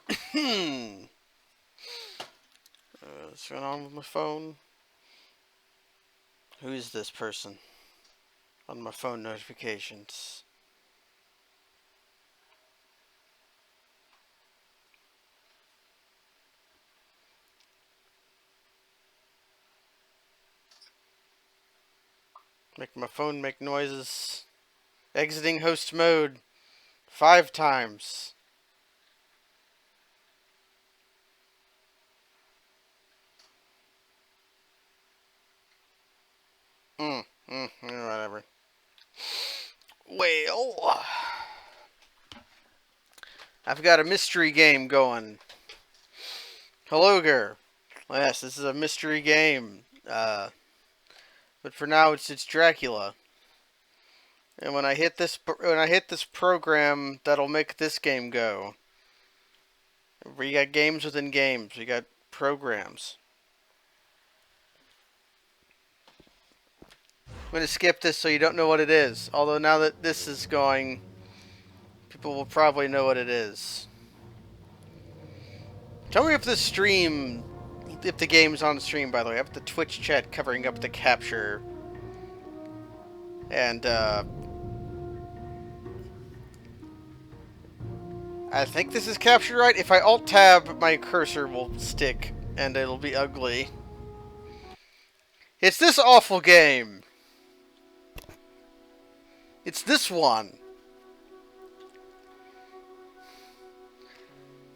What's going on with my phone? Who is this person on my phone notifications? Make my phone make noises. Exiting host mode 5 times. Whatever. Well, I've got a mystery game going. Hello, Ger. Yes, this is a mystery game. But for now, it's Dracula. And when I hit this program, that'll make this game go. We got games within games. We got programs. I'm gonna skip this so you don't know what it is. Although now that this is going, people will probably know what it is. Tell me if the stream, if the game's on stream. By the way, I have the Twitch chat covering up the capture, and I think this is captured right. If I alt tab, my cursor will stick, and it'll be ugly. It's this awful game. It's this one.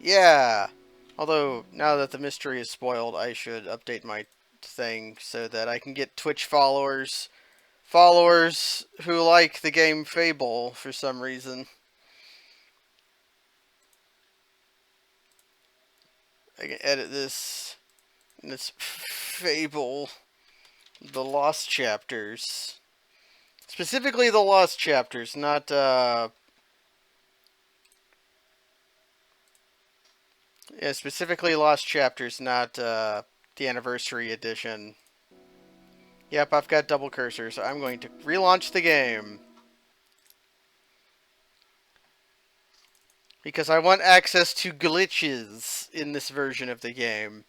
Yeah. Although, now that the mystery is spoiled, I should update my thing so that I can get Twitch followers. Followers who like the game Fable for some reason. I can edit this. And it's Fable. The Lost Chapters. Specifically the Lost Chapters, not, yeah, specifically Lost Chapters, not, the Anniversary Edition. Yep, I've got double cursor, so I'm going to relaunch the game. Because I want access to glitches in this version of the game.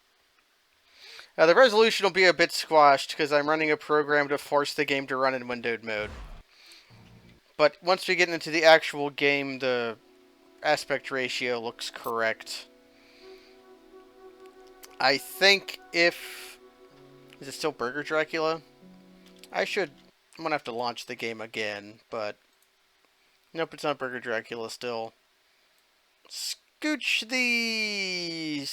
The resolution will be a bit squashed because I'm running a program to force the game to run in windowed mode. But once we get into the actual game, the aspect ratio looks correct. I think if... Is it still Burger Dracula? I'm gonna have to launch the game again, but... Nope, it's not Burger Dracula still. Scooch the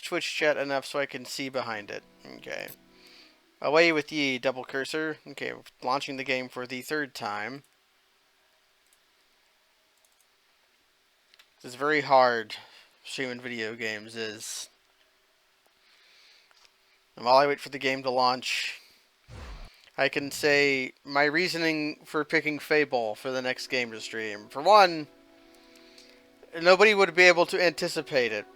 Twitch chat enough so I can see behind it. Okay. Away with ye, double cursor. Okay, launching the game for the 3rd time. It's very hard, streaming video games is. And while I wait for the game to launch, I can say my reasoning for picking Fable for the next game to stream. For one, nobody would be able to anticipate it.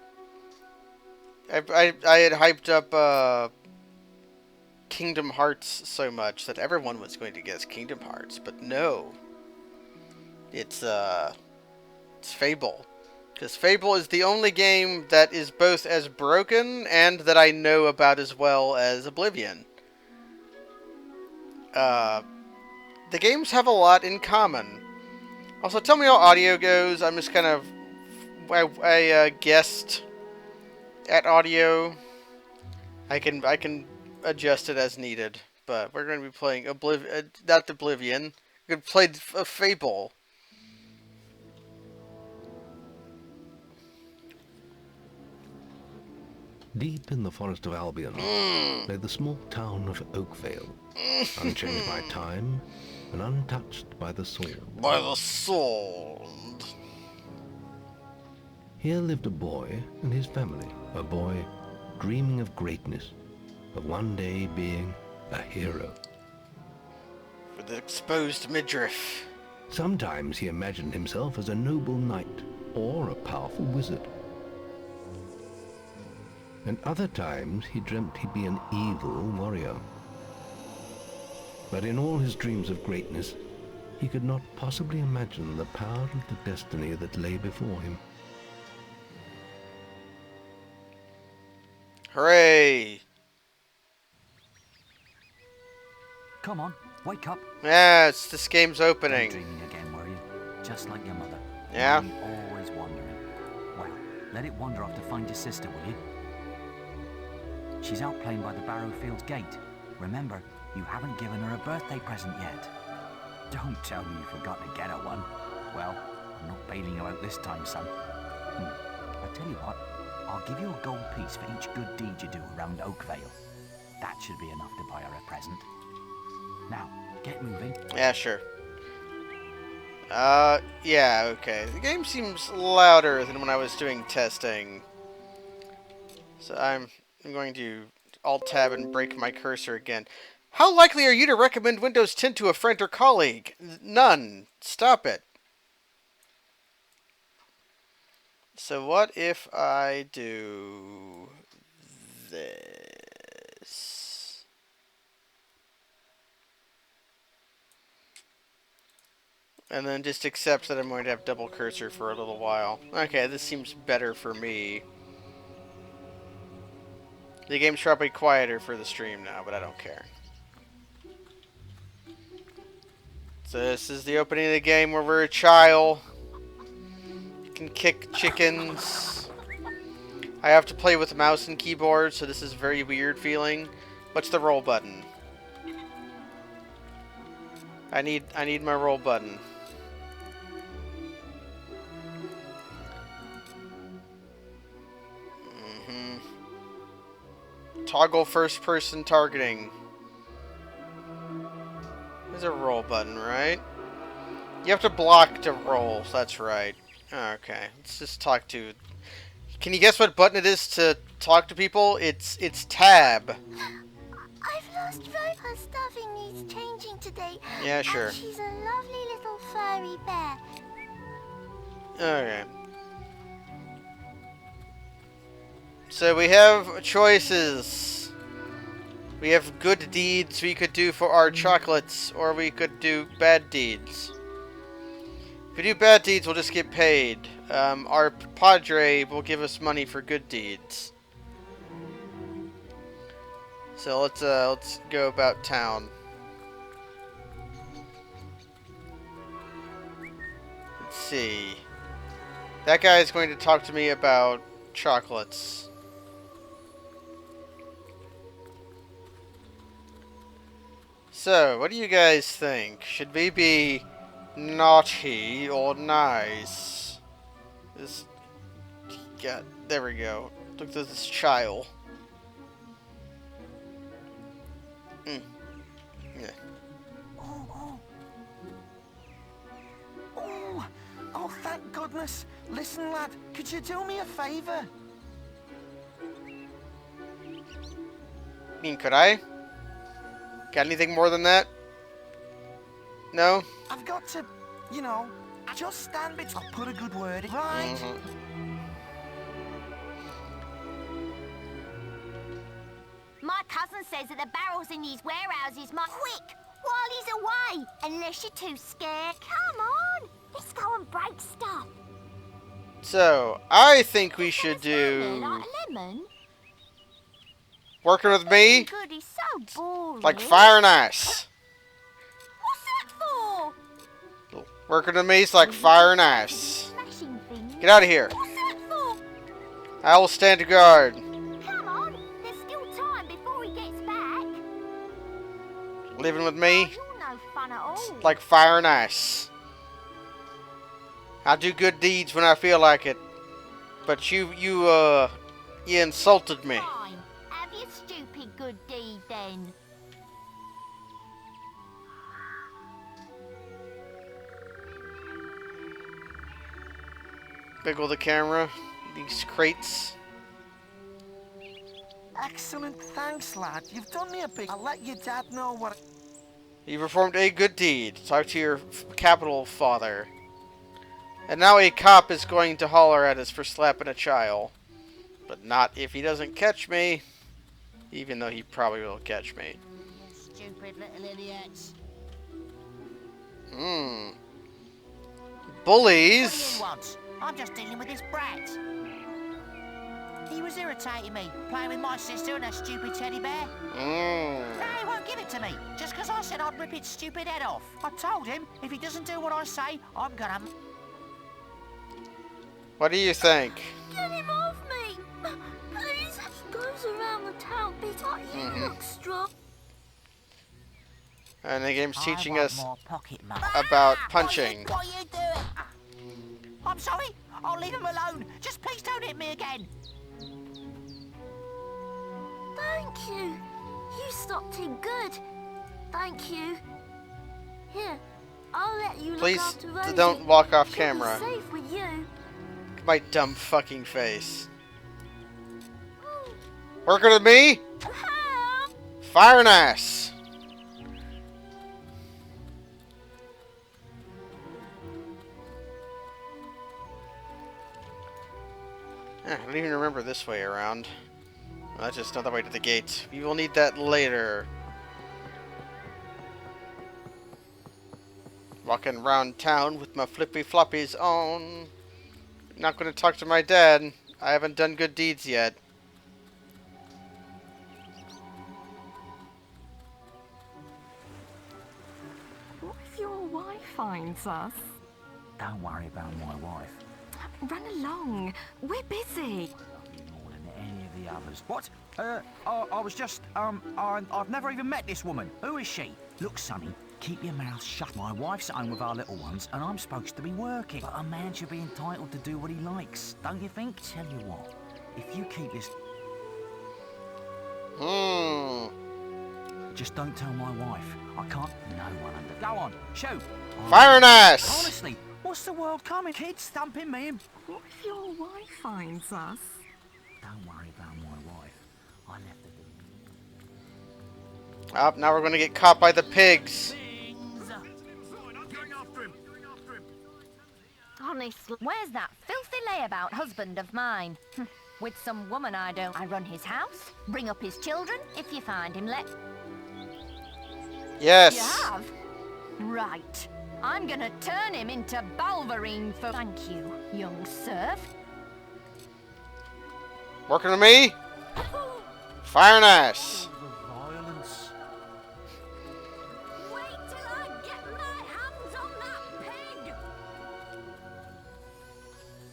I had hyped up Kingdom Hearts so much that everyone was going to guess Kingdom Hearts, but no. It's Fable. Because Fable is the only game that is both as broken and that I know about as well as Oblivion. The games have a lot in common. Also, tell me how audio goes. I'm just kind of... I guessed at audio. I can adjust it as needed. But we're going to be playing not Oblivion. We're going to play a Fable. Deep in the forest of Albion lay the small town of Oakvale, unchanged by time and untouched by the sword. By the sword. Here lived a boy and his family, a boy dreaming of greatness, of one day being a hero. For the exposed midriff. Sometimes he imagined himself as a noble knight or a powerful wizard. And other times he dreamt he'd be an evil warrior. But in all his dreams of greatness, he could not possibly imagine the power of the destiny that lay before him. Hooray! Come on, wake up. Yes, this game's opening. Daydreaming again, were you? Just like your mother. Yeah. Mind always wandering. Well, let it wander off to find your sister, will you? She's out playing by the Barrowfields gate. Remember, you haven't given her a birthday present yet. Don't tell me you forgot to get her one. Well, I'm not bailing you out this time, son. I tell you what, I'll give you a gold piece for each good deed you do around Oakvale. That should be enough to buy her a present. Now, get moving. Yeah, sure. Yeah, okay. The game seems louder than when I was doing testing. So I'm going to Alt-Tab and break my cursor again. How likely are you to recommend Windows 10 to a friend or colleague? None. Stop it. So what if I do this? And then just accept that I'm going to have double cursor for a little while. Okay, this seems better for me. The game's probably quieter for the stream now, but I don't care. So this is the opening of the game where we're a child. You can kick chickens. I have to play with mouse and keyboard, so this is a very weird feeling. What's the roll button? I need my roll button. Toggle first person targeting. There's a roll button, right? You have to block to roll, that's right. Okay, let's just talk to... Can you guess what button it is to talk to people? It's tab. I've lost Rose. Her stuffing needs changing today. Yeah, sure. And she's a lovely little furry bear. Okay. So we have choices. We have good deeds we could do for our chocolates, or we could do bad deeds. If we do bad deeds, we'll just get paid. Our padre will give us money for good deeds. So let's go about town. Let's see. That guy is going to talk to me about chocolates. So, what do you guys think? Should we be naughty or nice? This... God, there we go. Look at this child. Yeah. Oh, thank goodness. Listen, lad, could you do me a favour? Could I? Got anything more than that? No? I've got to, you know, just stand between... I'll put a good word in. Right? My cousin says that the barrels in these warehouses might... Quick! While he's away! Unless you're too scared. Come on! Let's go and break stuff. So, I think we should What's down there, do... like a lemon? Working with me? Good, he's so boring. Like fire and ice. What's that for? Working with me is like fire and ice. Smashing things. Get out of here. What's that for? I will stand guard. Come on, there's still time before he gets back. Living with me, You're no fun at all. like fire and ice. I'll do good deeds when I feel like it. But you insulted me. Fine. Have your stupid good deed then. Wiggle the camera. These crates. Excellent, thanks, lad. You've done me a big... I'll let your dad know what... You performed a good deed. Talk to your capital father. And now a cop is going to holler at us for slapping a child. But not if he doesn't catch me. Even though he probably will catch me. Stupid little idiots. Bullies? What? I'm just dealing with this brat. He he was irritating me, playing with my sister and her stupid teddy bear. Mmm. Now he won't give it to me, just because I said I'd rip its stupid head off. I told him, if he doesn't do what I say, I'm gonna... What do you think? Get him off me! Please! He goes around the town, Peter. You look strong. And the game's teaching I want us more pocket money. about punching. What are you doing? I'm sorry. I'll leave him alone. Just please don't hit me again. Thank you. You stopped him good. Thank you. Here, I'll let you look Please after Rosie. don't walk off She'll camera. be safe with you. My dumb fucking face. Working with me? Help! Fire an ass! I don't even remember this way around. Well, that's just another way to the gate. We will need that later. Walking around town with my flippy floppies on. Not gonna talk to my dad. I haven't done good deeds yet. What if your wife finds us? Don't worry about my wife. Run along. We're busy. Love you more than any of the others. What? I was just, I've never even met this woman. Who is she? Look, Sonny, keep your mouth shut. My wife's at home with our little ones, and I'm supposed to be working. But a man should be entitled to do what he likes, don't you think? Tell you what, if you keep this... Just don't tell my wife. I can't... No one under... Go on, shoot! Fire an ass! Honestly, what's the world coming? Kids thumping me and... What if your wife finds us? Don't worry about my wife. I left her... Oh, now we're gonna get caught by the pigs. Honestly. Where's that filthy layabout husband of mine? With some woman I don't. I run his house, bring up his children. If you find him, let... Yes. You have? Right. I'm gonna turn him into Balverine for... Thank you, young serf. Working with me? Fire an ass. Violence. Wait till I get my hands on that pig!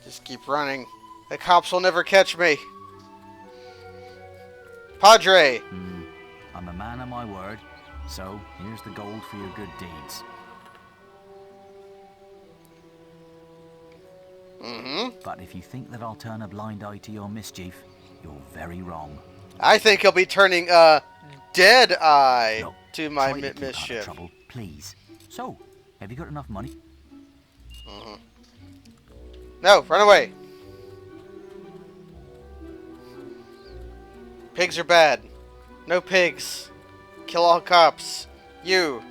Just keep running. The cops will never catch me. Padre. I'm a man of my word, so here's the gold for your good deeds. But if you think that I'll turn a blind eye to your mischief, you're very wrong. I think he'll be turning a dead eye Look, to my try to keep out of mischief. trouble, please. So, have you got enough money? No, run away. Pigs are bad. No pigs. Kill all cops. You.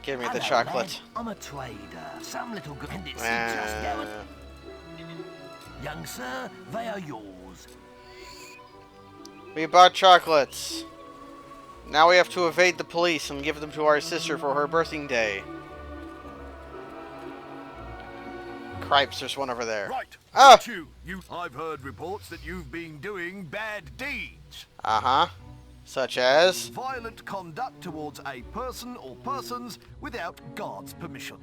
Give me the Hello, chocolate. lad. I'm a trader. Some little good and it's just going. Young sir, they are yours. We bought chocolates. Now we have to evade the police and give them to our sister for her birthing day. Cripes, there's one over there. Right. Ah! I've heard reports that you've been doing bad deeds. Uh-huh. Such as? Violent conduct towards a person or persons without guard's permission.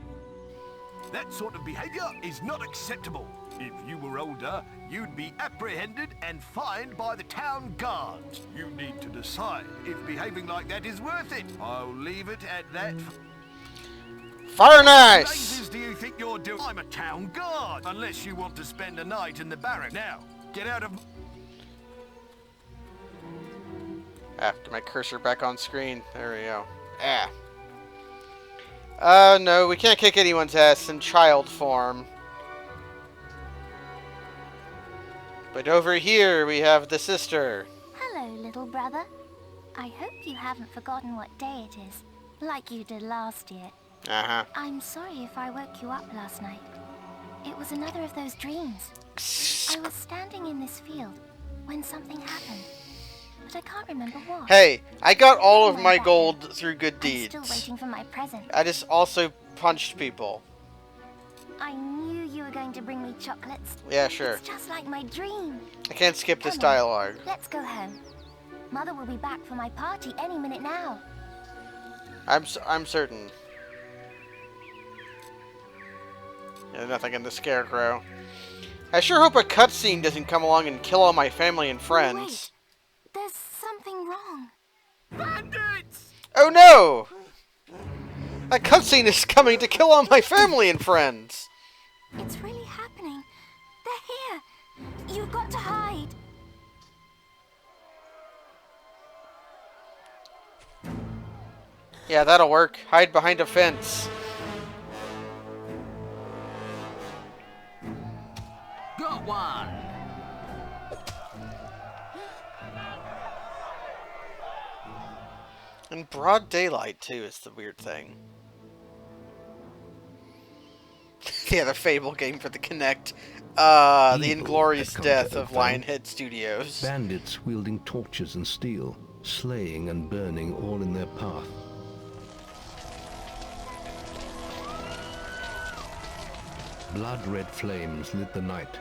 That sort of behavior is not acceptable. If you were older, you'd be apprehended and fined by the town guards. You need to decide if behaving like that is worth it. I'll leave it at that. Fire nice! Blazes do you think you're doing? I'm a town guard. Unless you want to spend a night in the barrack. Now, get out of... Ah, get my cursor back on screen. There we go. No, we can't kick anyone's ass in child form. But over here, we have the sister. Hello, little brother. I hope you haven't forgotten what day it is, like you did last year. Uh-huh. I'm sorry if I woke you up last night. It was another of those dreams. I was standing in this field when something happened, but I can't remember what. Hey, I got all of my gold through good I'm still deeds. waiting for my present. I just also punched people. I knew you were going to bring me chocolates. Yeah, sure. It's just like my dream. I can't skip this Come on, dialogue. let's go home. Mother will be back for my party any minute now. I'm certain. Yeah, nothing in the scarecrow. I sure hope a cutscene doesn't come along and kill all my family and friends. Wait, there's something wrong. Bandits! Oh no! That cutscene is coming to kill all my family and friends! It's really happening. They're here. You've got to hide. Yeah, that'll work. Hide behind a fence. Got one! In broad daylight, too, is the weird thing. Yeah, the Fable game for the Kinect. The Evil inglorious had come to death of Oakville. Lionhead Studios. Bandits wielding torches and steel, slaying and burning all in their path. Blood-red flames lit the night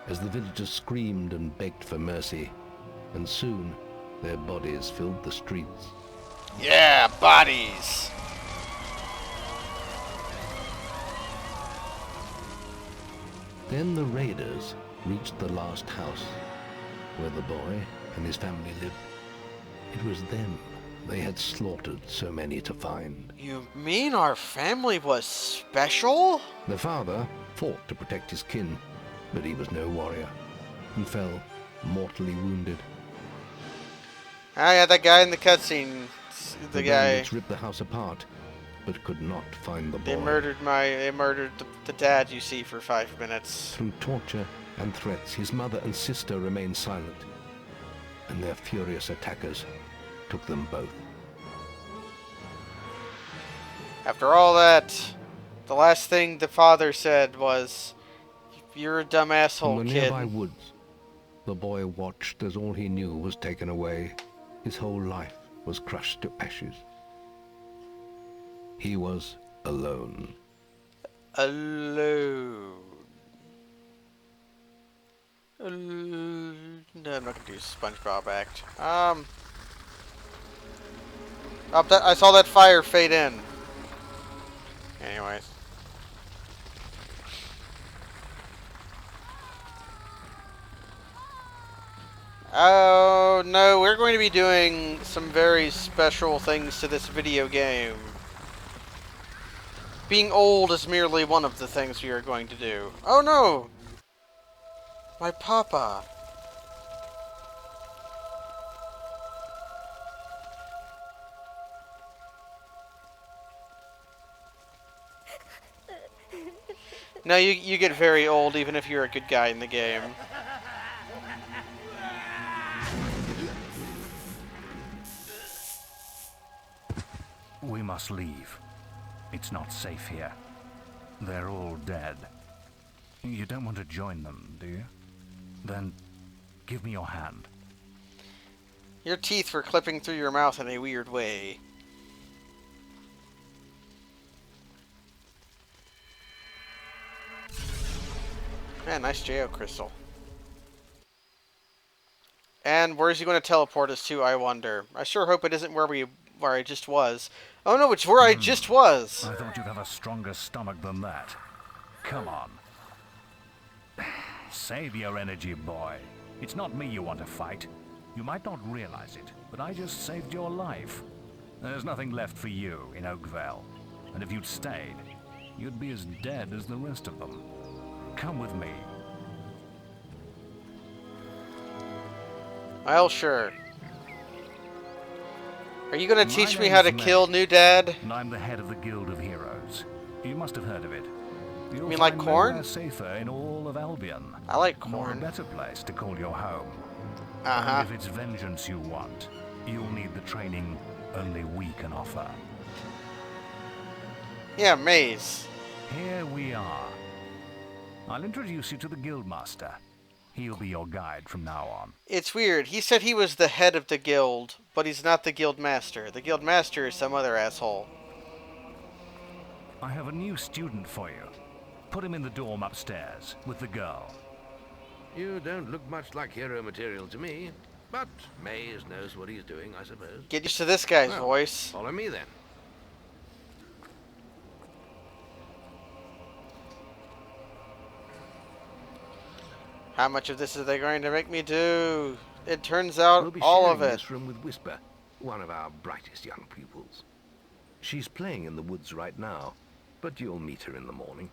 as the villagers screamed and begged for mercy, and soon their bodies filled the streets. Yeah, bodies! Then the raiders reached the last house where the boy and his family lived. It was them they had slaughtered so many to find. You mean our family was special? The father fought to protect his kin, but he was no warrior and fell mortally wounded. Ah, yeah, that guy in the cutscene. The guy. bandits ripped the house apart, but could not find the boy. They murdered the dad you see for 5 minutes. Through torture and threats, his mother and sister remained silent, and their furious attackers took them both. After all that, the last thing the father said was, "You're a dumb asshole, From the kid." nearby woods, the boy watched as all he knew was taken away. His whole life was crushed to ashes. He was alone. Alone. No, I'm not gonna do SpongeBob act. I saw that fire fade in. Anyways. Oh no, we're going to be doing some very special things to this video game. Being old is merely one of the things we are going to do. Oh no! My papa. No, you get very old even if you're a good guy in the game. We must leave. It's not safe here. They're all dead. You don't want to join them, do you? Then give me your hand. Your teeth were clipping through your mouth in a weird way. Man, nice Geo crystal. And where's he going to teleport us to, I wonder? I sure hope it isn't where I just was. Oh no, it's where I just was! I thought you'd have a stronger stomach than that. Come on. Save your energy, boy. It's not me you want to fight. You might not realize it, but I just saved your life. There's nothing left for you in Oakville. And if you'd stayed, you'd be as dead as the rest of them. Come with me. Well, sure. Are you going to teach me name how to is kill Meg, new dad? And I'm the head of the Guild of Heroes. You must have heard of it. You'll mean like find corn? nowhere safer in all of Albion. I like Nor a corn. better place to call your home. Uh-huh. And if it's vengeance you want, you'll need the training only we can offer. Yeah, maze. Here we are. I'll introduce you to the Guildmaster. He'll be your guide from now on. It's weird. He said he was the head of the guild, but he's not the guild master. The guild master is some other asshole. I have a new student for you. Put him in the dorm upstairs with the girl. You don't look much like hero material to me, but Mays knows what he's doing, I suppose. Get used to this guy's Well, voice. Follow me then. How much of this are they going to make me do? It turns out We'll be all sharing of it. this room with Whisper, one of our brightest young pupils. She's playing in the woods right now, but you'll meet her in the morning.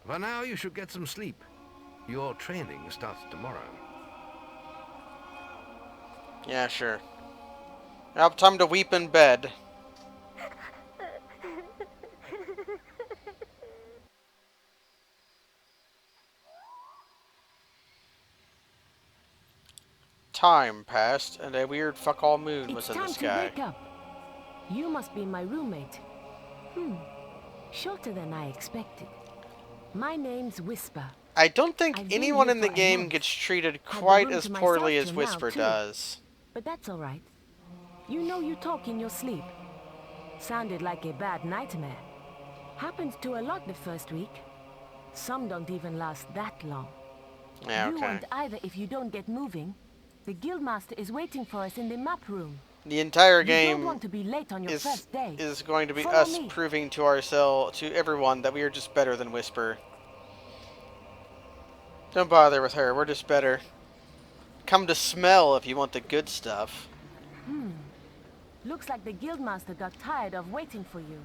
For now, you should get some sleep. Your training starts tomorrow. Yeah, sure. Now time to weep in bed. Time passed, and a weird fuck-all moon was It's in the time sky. to wake up. You must be my roommate. Shorter than I expected. My name's Whisper. I don't think I've been anyone here in the for a game month. gets treated Had the quite room as to poorly myself as till Whisper now, too. does. But that's all right. You know you talk in your sleep. Sounded like a bad nightmare. Happened to a lot the first week. Some don't even last that long. Yeah, You okay. won't either if you don't get moving. The guildmaster is waiting for us in the map room. The entire You don't game want to be late on your first day. is going to be Follow us me. proving to ourselves, to everyone, that we are just better than Whisper. Don't bother with her, we're just better. Come to smell if you want the good stuff. Looks like the guildmaster got tired of waiting for you.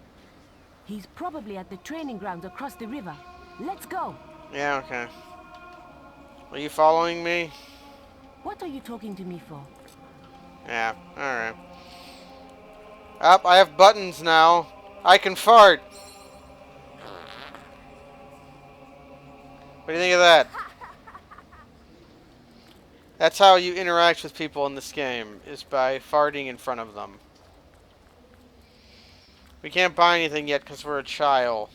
He's probably at the training grounds across the river. Let's go. Yeah, okay. Are you following me? What are you talking to me for? Yeah, alright. Up, I have buttons now. I can fart. What do you think of that? That's how you interact with people in this game, is by farting in front of them. We can't buy anything yet because we're a child.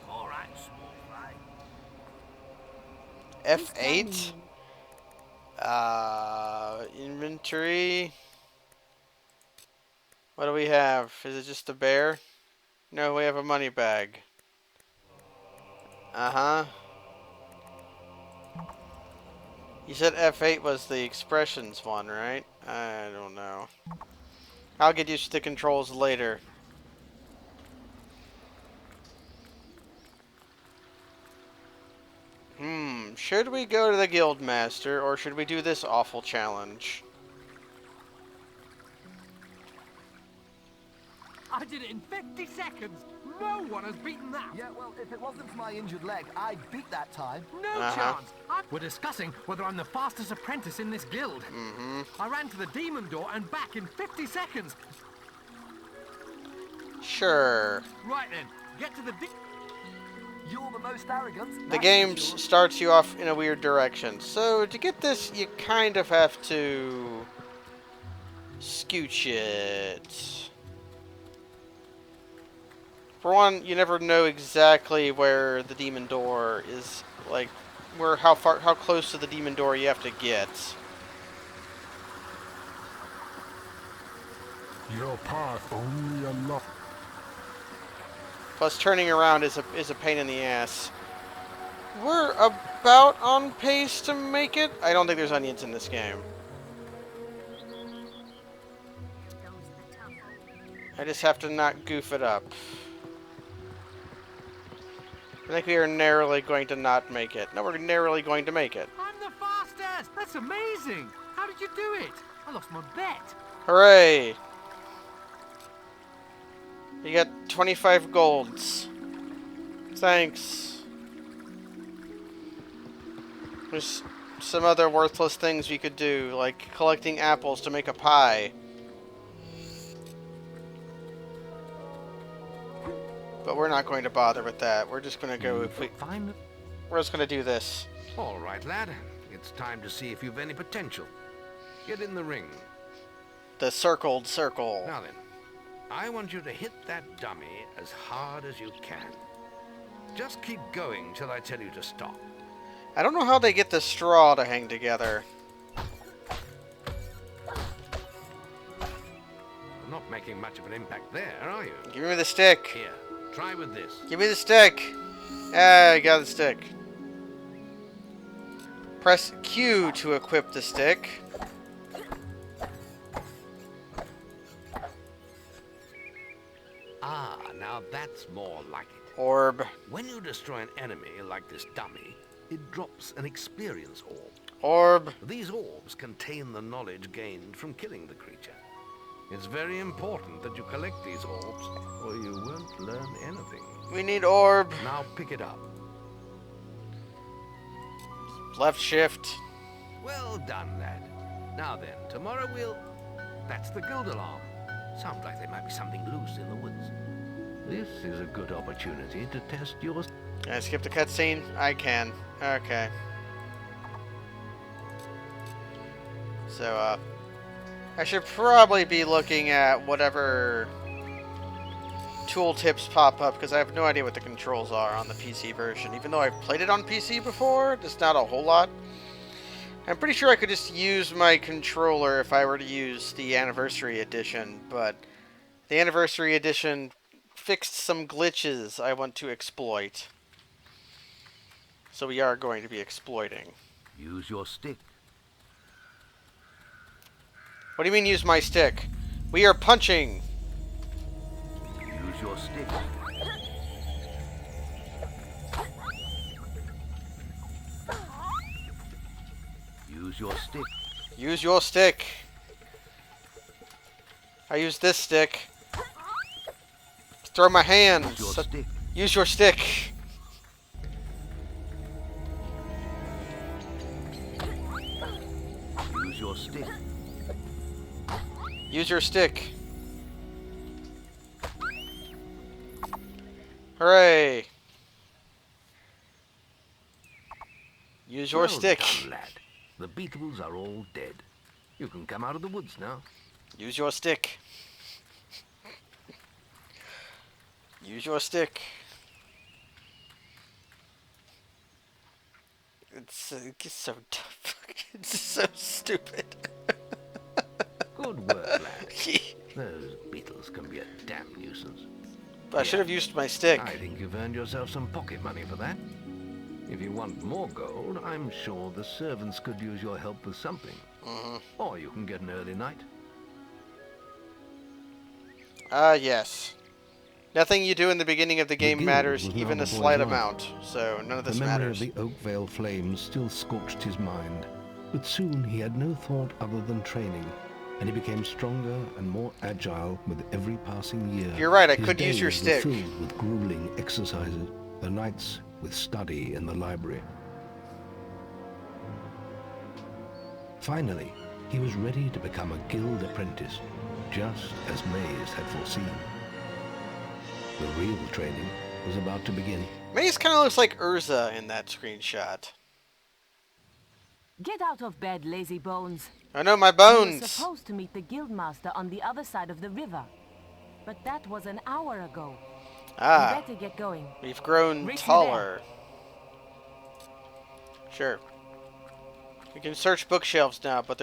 All right, small fry. F8? Inventory. What do we have? Is it just a bear? No, we have a money bag. Uh-huh. You said F8 was the expressions one, right? I don't know. I'll get used to the controls later. Should we go to the Guildmaster, or should we do this awful challenge? I did it in 50 seconds. No one has beaten that. Yeah, well, if it wasn't for my injured leg, I'd beat that time. No chance. We're discussing whether I'm the fastest apprentice in this guild. I ran to the demon door and back in 50 seconds. Sure. Right then, get to the You're the most arrogant. The game starts you off in a weird direction. So to get this, you kind of have to scooch it. For one, you never know exactly where the demon door is, like, how close to the demon door you have to get. Your path only unlocked. Plus, turning around is a pain in the ass. We're about on pace to make it. I don't think there's onions in this game. I just have to not goof it up. I think we are narrowly going to not make it. No, we're narrowly going to make it. I'm the fastest. That's amazing. How did you do it? I lost my bet. Hooray! You got 25 golds. Thanks. There's some other worthless things we could do, like collecting apples to make a pie. But we're not going to bother with that. We're just going to go we're just going to do this. All right, lad. It's time to see if you've any potential. Get in the ring. The circled circle. Now then, I want you to hit that dummy as hard as you can. Just keep going till I tell you to stop. I don't know how they get the straw to hang together. Not making much of an impact there, are you? Give me the stick. Here, try with this. Give me the stick. Ah, I got the stick. Press Q to equip the stick. Ah, now that's more like it. Orb. When you destroy an enemy like this dummy, it drops an experience orb. Orb. These orbs contain the knowledge gained from killing the creature. It's very important that you collect these orbs, or you won't learn anything. We need orb. Now pick it up. Left shift. Well done, lad. Now then, tomorrow we'll... That's the guild alarm. Sounds like there might be something loose in the woods. This is a good opportunity to test your... Can I skip the cutscene? I can. Okay. So, I should probably be looking at whatever tooltips pop up, because I have no idea what the controls are on the PC version. Even though I've played it on PC before, just not a whole lot. I'm pretty sure I could just use my controller if I were to use the Anniversary Edition, but the Anniversary Edition fixed some glitches I want to exploit. So we are going to be exploiting. Use your stick. What do you mean use my stick? We are punching! Use your stick. Use your stick. Use your stick. I use this stick. Throw my hands. Use your stick. Use your stick. Use your stick. Use your stick. Hooray. Use your Well stick. done, lad. The beetles are all dead. You can come out of the woods now. Use your stick. Use your stick. It's so tough. It's so stupid. Good work, lad. Those beetles can be a damn nuisance. I should have used my stick. I think you've earned yourself some pocket money for that. If you want more gold, I'm sure the servants could use your help with something. Or you can get an early night. Yes. Nothing you do in the beginning of the game matters, even a slight amount. So none of this matters. The memory of the Oakvale flames still scorched his mind, but soon he had no thought other than training, and he became stronger and more agile with every passing year. You're right, I His could use your days were stick. filled with grueling exercises, the nights with study in the library. Finally, he was ready to become a guild apprentice, just as Maze had foreseen. The real training was about to begin. Maze kind of looks like Urza in that screenshot. Get out of bed, lazy bones. I know my You were bones. supposed to meet the guildmaster on the other side of the river, but that was an hour ago. Ah, You better get going. we've grown Reach me taller. Sure. We can search bookshelves now, but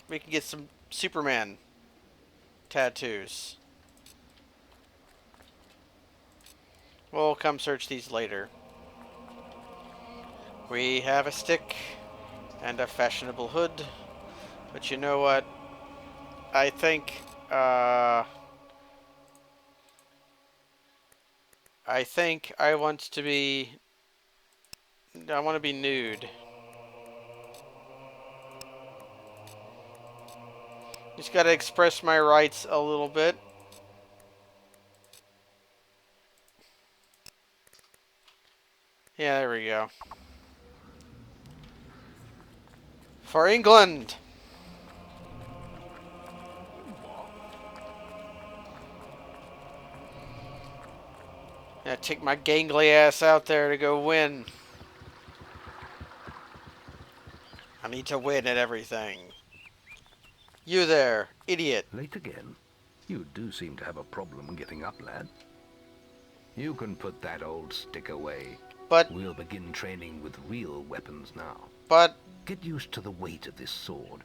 we can get some Superman tattoos. We'll come search these later. We have a stick and a fashionable hood. But you know what? I think I want to be nude. Just gotta express my rights a little bit. Yeah, there we go. For England! Yeah, take my gangly ass out there to go win. I need to win at everything. You there, idiot. Late again? You do seem to have a problem getting up, lad. You can put that old stick away. But... We'll begin training with real weapons now. But... Get used to the weight of this sword,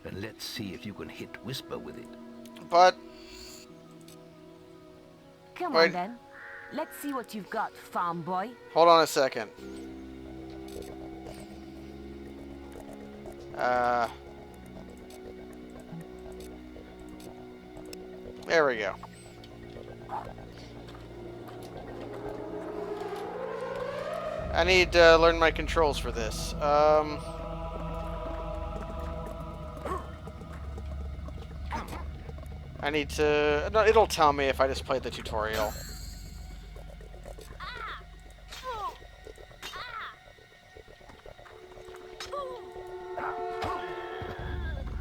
and let's see if you can hit Whisper with it. But... Come Wait. on then. Let's see what you've got, farm boy. Hold on a second. There we go. I need to learn my controls for this. I need to... No, it'll tell me if I just played the tutorial.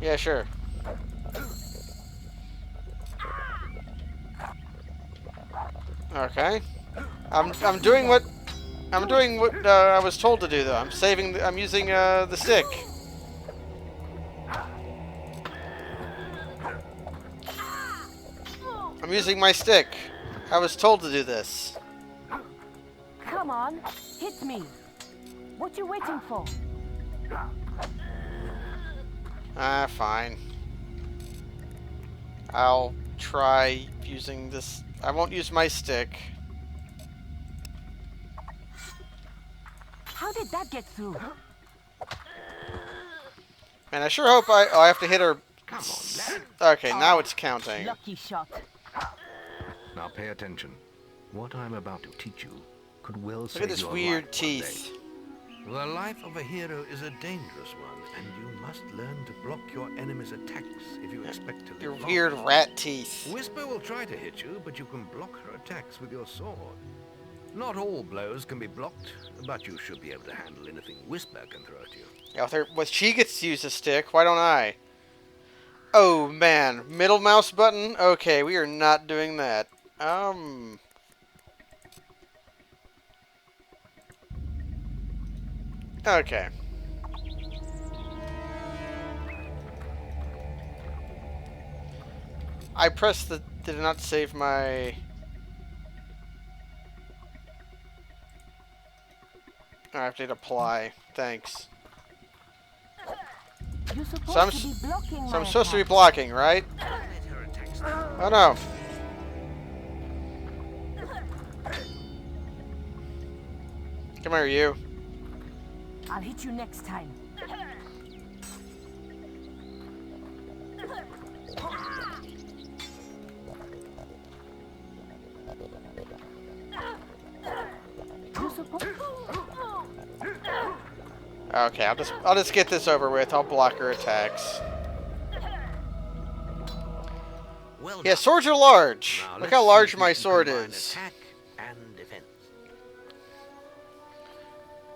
Yeah, sure. Okay. I'm doing what I was told to do though. I'm using the stick. I'm using my stick. I was told to do this. Come on, hit me. What you waiting for? Fine. I'll try using this. I won't use my stick. How did that get through? And I sure hope I have to hit her. Come on, lad. Okay, now it's counting. Lucky shot. Now pay attention. What I'm about to teach you could well save Look at this your weird life teeth. one day. The life of a hero is a dangerous one, and you must learn to block your enemy's attacks if you expect to live Your long. weird rat teeth. Whisper will try to hit you, but you can block her attacks with your sword. Not all blows can be blocked, but you should be able to handle anything Whisper can throw at you. Yeah, well, she gets to use a stick. Why don't I? Oh man, middle mouse button. Okay, we are not doing that. Okay. I pressed the... Did it not save my... I have to hit apply. Thanks. You're supposed So I'm, to be blocking so my I'm supposed to be attack. blocking, right? Oh no. Come here, you. I'll hit you next time. You're supposed Okay, I'll just get this over with. I'll block her attacks. Well Yeah, done. swords are large. Now Look let's how see large if you my can sword combine is. Attack and defense.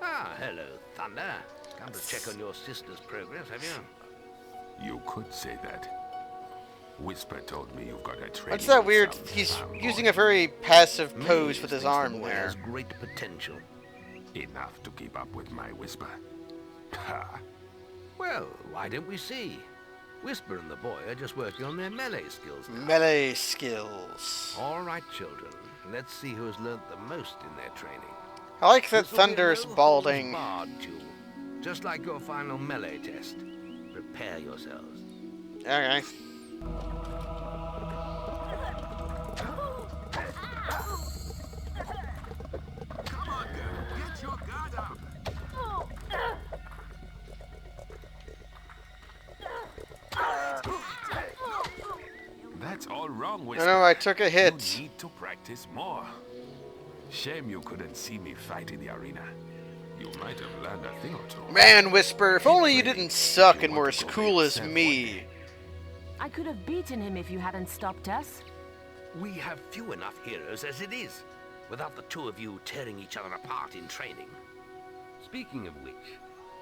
Ah, hello, Thunder. Come to check on your sister's progress, have you? You could say that. Whisper told me you've got a training. What's that with weird? some He's farm using boy. a very passive Maze pose with his thinks the arm boy there. has great potential. Enough to keep up with my Whisper. Ha! Well, why don't we see? Whisper and the boy are just working on their melee skills now. Melee skills. All right, children. Let's see who has learnt the most in their training. I like that This will be a Thunder's no-holds balding. barred duel, just like your final melee test. Prepare yourselves. Okay. Come on, girl. Get your guard up. That's all wrong, I Whisper. know I took a hit. You need to practice more. Shame you couldn't see me fight in the arena. You might have learned a thing or two. Man, Whisper, if only you didn't suck and were as cool as me. I could have beaten him if you hadn't stopped us. We have few enough heroes as it is, without the two of you tearing each other apart in training. Speaking of which,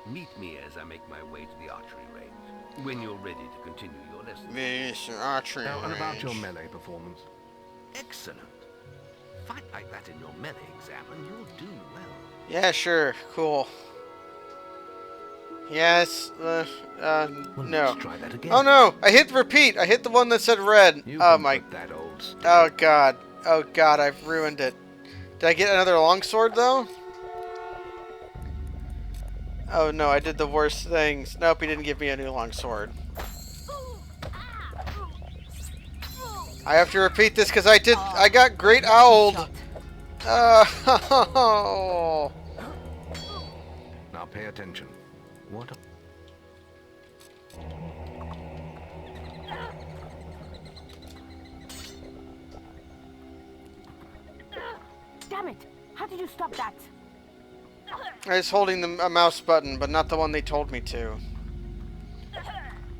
meet me as I make my way to the archery range, when you're ready to continue your lesson. Mr. Archery Now, and about your range. melee performance. Excellent. Fight like that in your melee exam and you'll do well. Yeah, sure. Cool. Yes. Well, No. let's try that again. Oh no! I hit repeat. I hit the one that said red. You Oh can my. put that old stick. Oh god. Oh god. I've ruined it. Did I get another longsword though? Oh no! I did the worst things. Nope. He didn't give me a new longsword. I have to repeat this because I got great owled. Oh. Now pay attention. What? Damn it! How did you stop that? I was holding a mouse button, but not the one they told me to.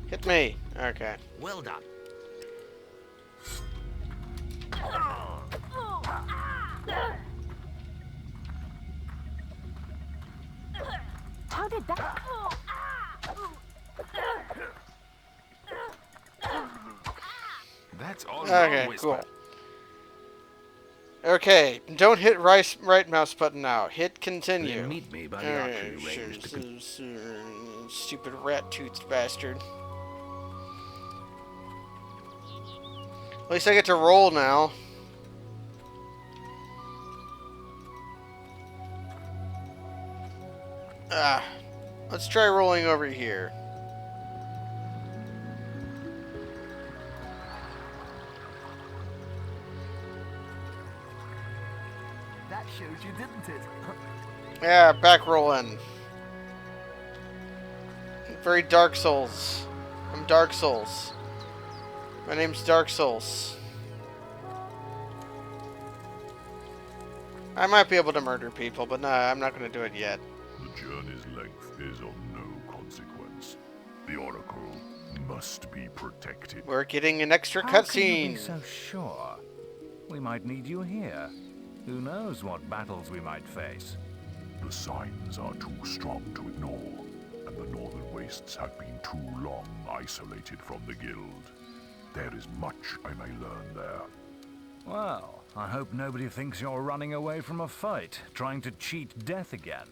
Hit me. Okay. Well done. How did that? That's all Okay, wrong, Whisper. cool. Okay, don't hit right mouse button now. Hit continue. Then meet me by the archery range. Stupid rat-toothed bastard. At least I get to roll now. Let's try rolling over here. That showed you, didn't it? Yeah, back rolling. Very Dark Souls. I'm Dark Souls. My name's Dark Souls. I might be able to murder people, but nah, I'm not going to do it yet. The journey's length is of no consequence. The Oracle must be protected. We're getting an extra How can you cutscene. be so sure? We might need you here. Who knows what battles we might face? The signs are too strong to ignore, and the Northern Wastes have been too long isolated from the Guild. There is much I may learn there. Well, I hope nobody thinks you're running away from a fight, trying to cheat death again.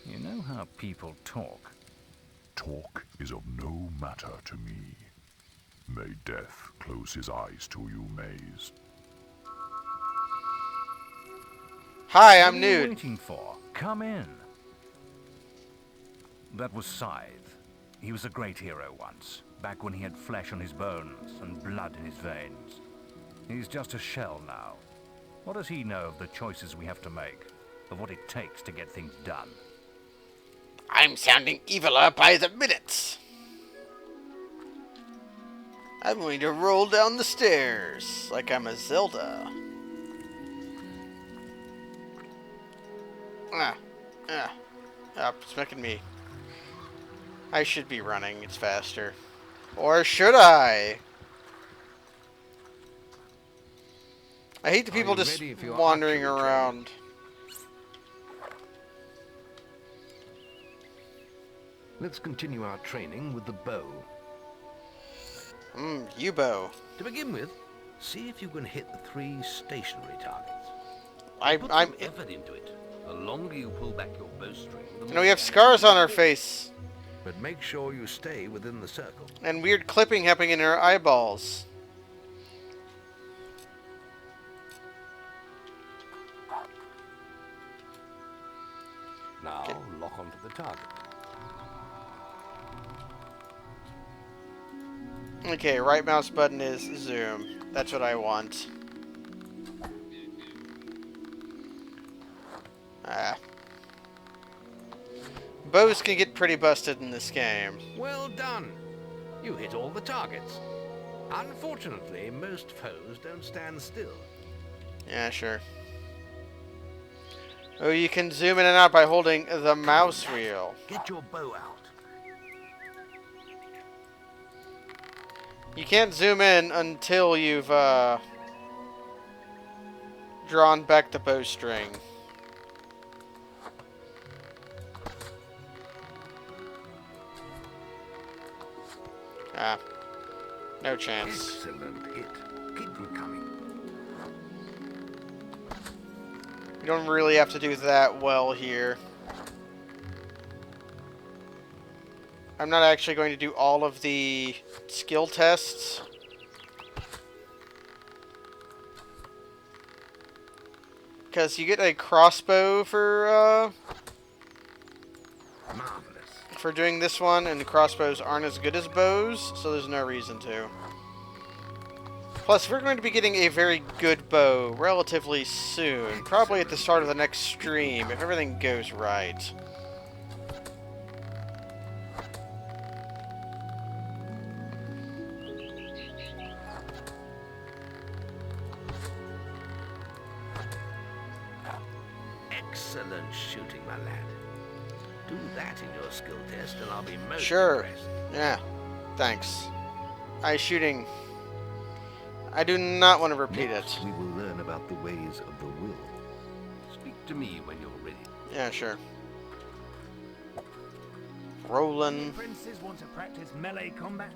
You know how people talk. Talk is of no matter to me. May death close his eyes to you, Maze. Hi, I'm What are you Nude. waiting for? Come in. That was Scythe. He was a great hero once, back when he had flesh on his bones and blood in his veins. He's just a shell now. What does he know of the choices we have to make, of what it takes to get things done? I'm sounding eviler by the minute. I'm going to roll down the stairs like I'm a Zelda. It's making me. I should be running. It's faster. Or should I? I hate the people you just ready for your wandering archery around. Let's continue our training with the bow. U-bow. To begin with, see if you can hit the 3 stationary targets. I'm some effort into it. The longer you pull back your bowstring, the You know, more we have scars on our face. But make sure you stay within the circle. And weird clipping happening in our eyeballs. Now, lock onto the target. Okay, right mouse button is zoom. That's what I want. Bows can get pretty busted in this game. Well done. You hit all the targets. Unfortunately, most foes don't stand still. Yeah, sure. Oh, you can zoom in and out by holding the mouse wheel. Get your bow out. You can't zoom in until you've drawn back the bowstring. No chance. Excellent hit. Keep them coming. You don't really have to do that well here. I'm not actually going to do all of the skill tests. Because you get a crossbow for doing this one, and the crossbows aren't as good as bows, so there's no reason to. Plus, we're going to be getting a very good bow relatively soon. Probably at the start of the next stream, if everything goes right. Excellent shooting, my lad. Do that in your skill test and I'll be most Sure. impressed. Yeah. Thanks. Shooting. I do not want to repeat Next, it. we will learn about the ways of the will. Speak to me when you're ready. Yeah, sure. Rolling. Princes want to practice melee combat.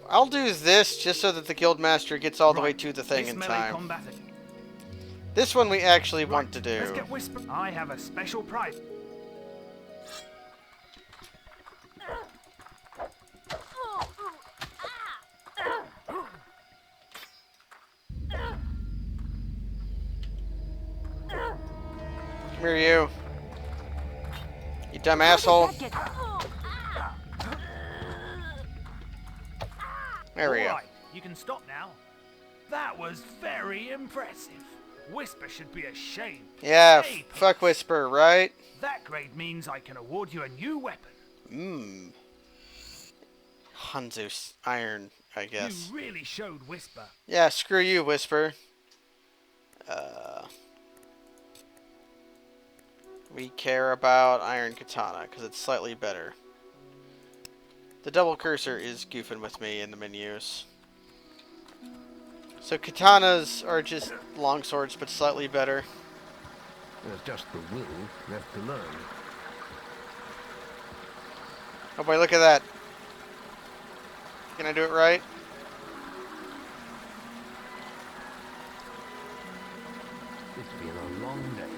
I'll do this just so that the Guildmaster gets all the way to the thing in time. Combat. This one we actually want to Let's do. get Whisper. I have a special prize. Come here, you. You dumb asshole. There we go. Alright, you can stop now. That was very impressive. Whisper should be ashamed. Yeah, Hey, fuck Whisper, right? that grade means I can award you a new weapon. Mmm. Hanzo's iron, I guess. You really showed Whisper. Yeah, screw you, Whisper. We care about Iron Katana, because it's slightly better. The double cursor is goofing with me in the menus. So katanas are just long swords, but slightly better. There's just the will left to learn. Oh boy, look at that. Can I do it right? It's been a long day.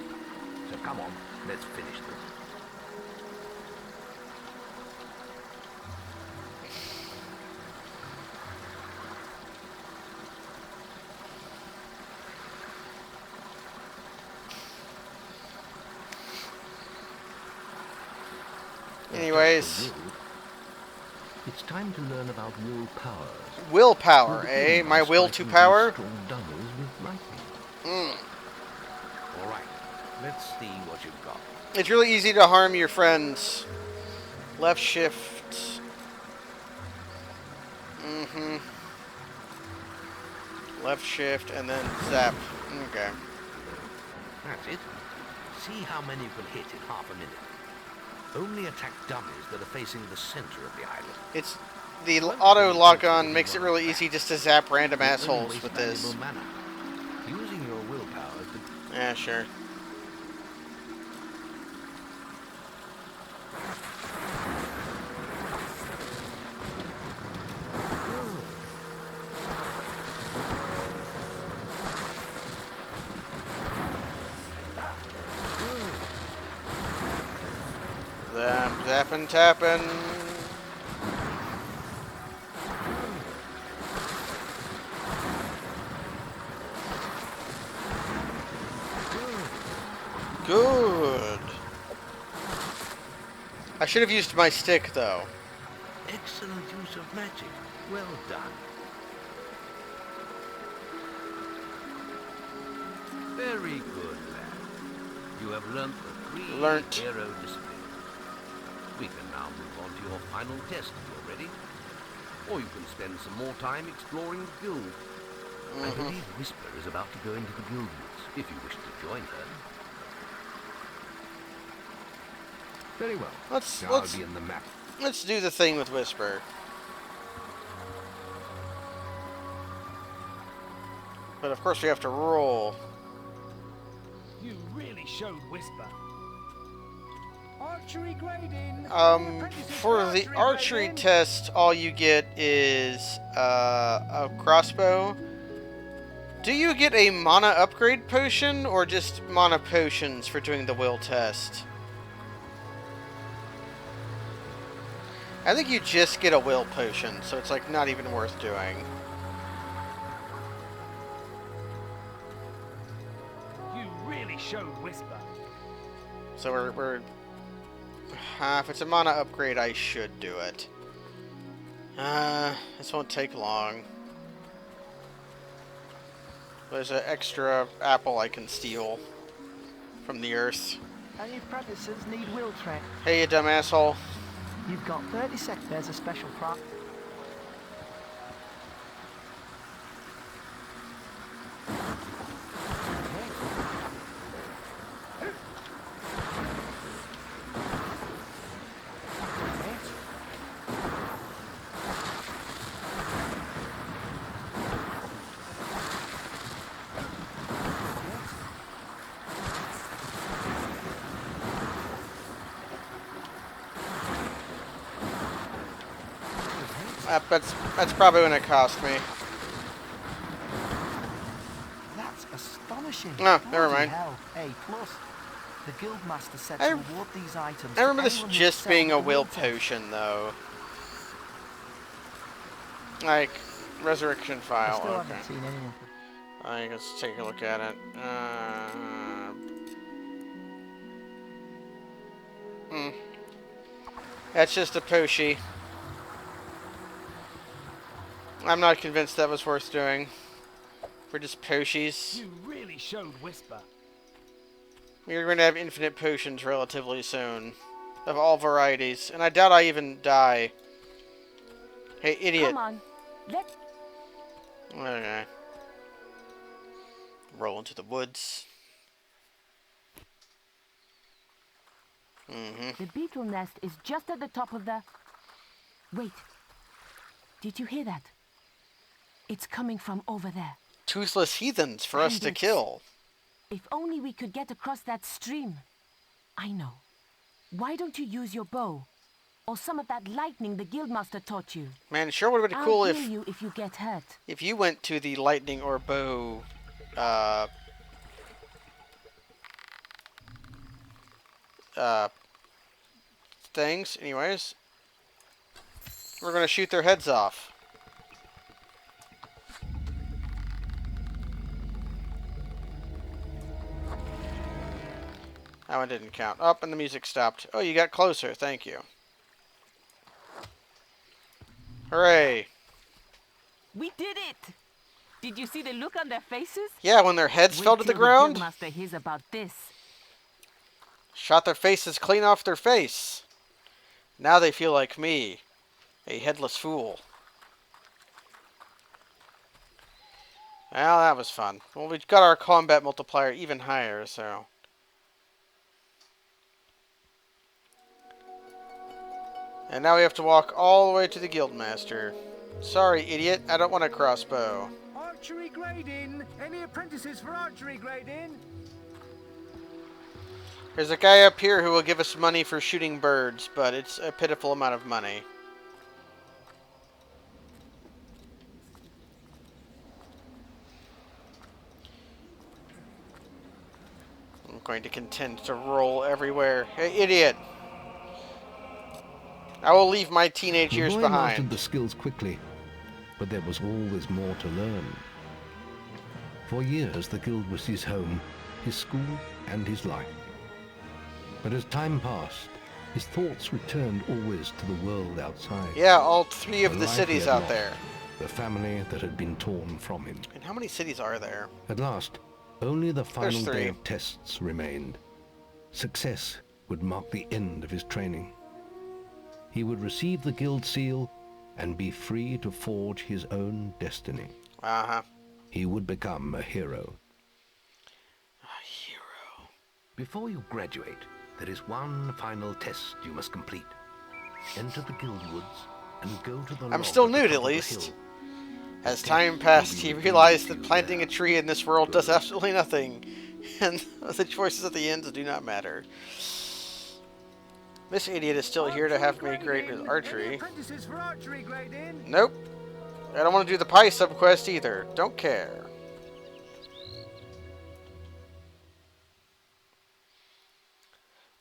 So come on, let's finish this. Anyways. It's time to learn about willpower. Willpower, eh? My will to power? Alright, let's see what you've got. It's really easy to harm your friends. Left shift. Left shift and then zap. Okay. That's it. See how many you can hit in half a minute. Only attack dummies that are facing the center of the island. It's the auto lock-on makes it really easy just to zap random assholes with this. Using your willpower to... Yeah, sure. Zappin' tappin'. Good. I should have used my stick though. Excellent use of magic. Well done. Very good, lad. You have learnt the 3 hero disciplines. We can now move on to your final test if you're ready. Or you can spend some more time exploring the guild. I believe Whisper is about to go into the guild woods, if you wish to join her. Very well. Let's be in the map. Let's do the thing with Whisper. But of course we have to roll. You really showed Whisper. Archery grading. For the archery test, all you get is a crossbow. Do you get a mana upgrade potion or just mana potions for doing the will test? I think you just get a will potion, so it's like not even worth doing. You really showed Whisper. So we're if it's a mana upgrade, I should do it. This won't take long. There's an extra apple I can steal from the earth. Any apprentices need wheel train. Hey, you dumb asshole. You've got 30 seconds. There's a special prize. That's probably when it cost me. That's astonishing. Oh, never mind. Hell, A+. The Guildmaster said to award these items. I remember this just being a will potion, though. Like, resurrection file. I still Okay. haven't seen anyone. Let's take a look at it. That's just a poshi. I'm not convinced that was worth doing. For just poshis. You really showed Whisper. We're going to have infinite potions relatively soon. Of all varieties. And I doubt I even die. Hey, idiot. Come on. Okay. Roll into the woods. The beetle nest is just at the top of the... Wait. Did you hear that? It's coming from over there. Toothless heathens for us to kill. If only we could get across that stream. I know. Why don't you use your bow? Or some of that lightning the Guildmaster taught you? Man, it sure would have been cool I'll heal you if you get hurt. If you went to the lightning or bow things. Anyways, we're gonna shoot their heads off. That one didn't count. Up, and the music stopped. Oh, you got closer. Thank you. Hooray! We did it! Did you see the look on their faces? Yeah, when their heads fell to the ground. The Guildmaster hears about this. Shot their faces clean off their face. Now they feel like me, a headless fool. Well, that was fun. Well, we got our combat multiplier even higher, so... And now we have to walk all the way to the Guildmaster. Sorry, idiot. I don't want a crossbow. Archery grading. Any apprentices for archery grading? There's a guy up here who will give us money for shooting birds, but it's a pitiful amount of money. I'm going to contend to roll everywhere. Hey, idiot! I will leave my teenage years the boy behind. mastered the skills quickly, but there was always more to learn. For years, the guild was his home, his school, and his life. But as time passed, his thoughts returned always to the world outside. Yeah, all three of the life cities he had out lost, there. The family that had been torn from him. And how many cities are there? At last, only the final There's three. day of tests remained. Success would mark the end of his training. He would receive the guild seal and be free to forge his own destiny. Uh-huh. He would become a hero. A hero. Before you graduate, there is one final test you must complete. Enter the guild woods and go to the I'm log still at the nude, top at of the least. hill. As time passed, he realized that planting a tree in this world does absolutely nothing, and the choices at the end do not matter. This idiot is still here to have me great with archery. Nope. I don't want to do the pie subquest either. Don't care.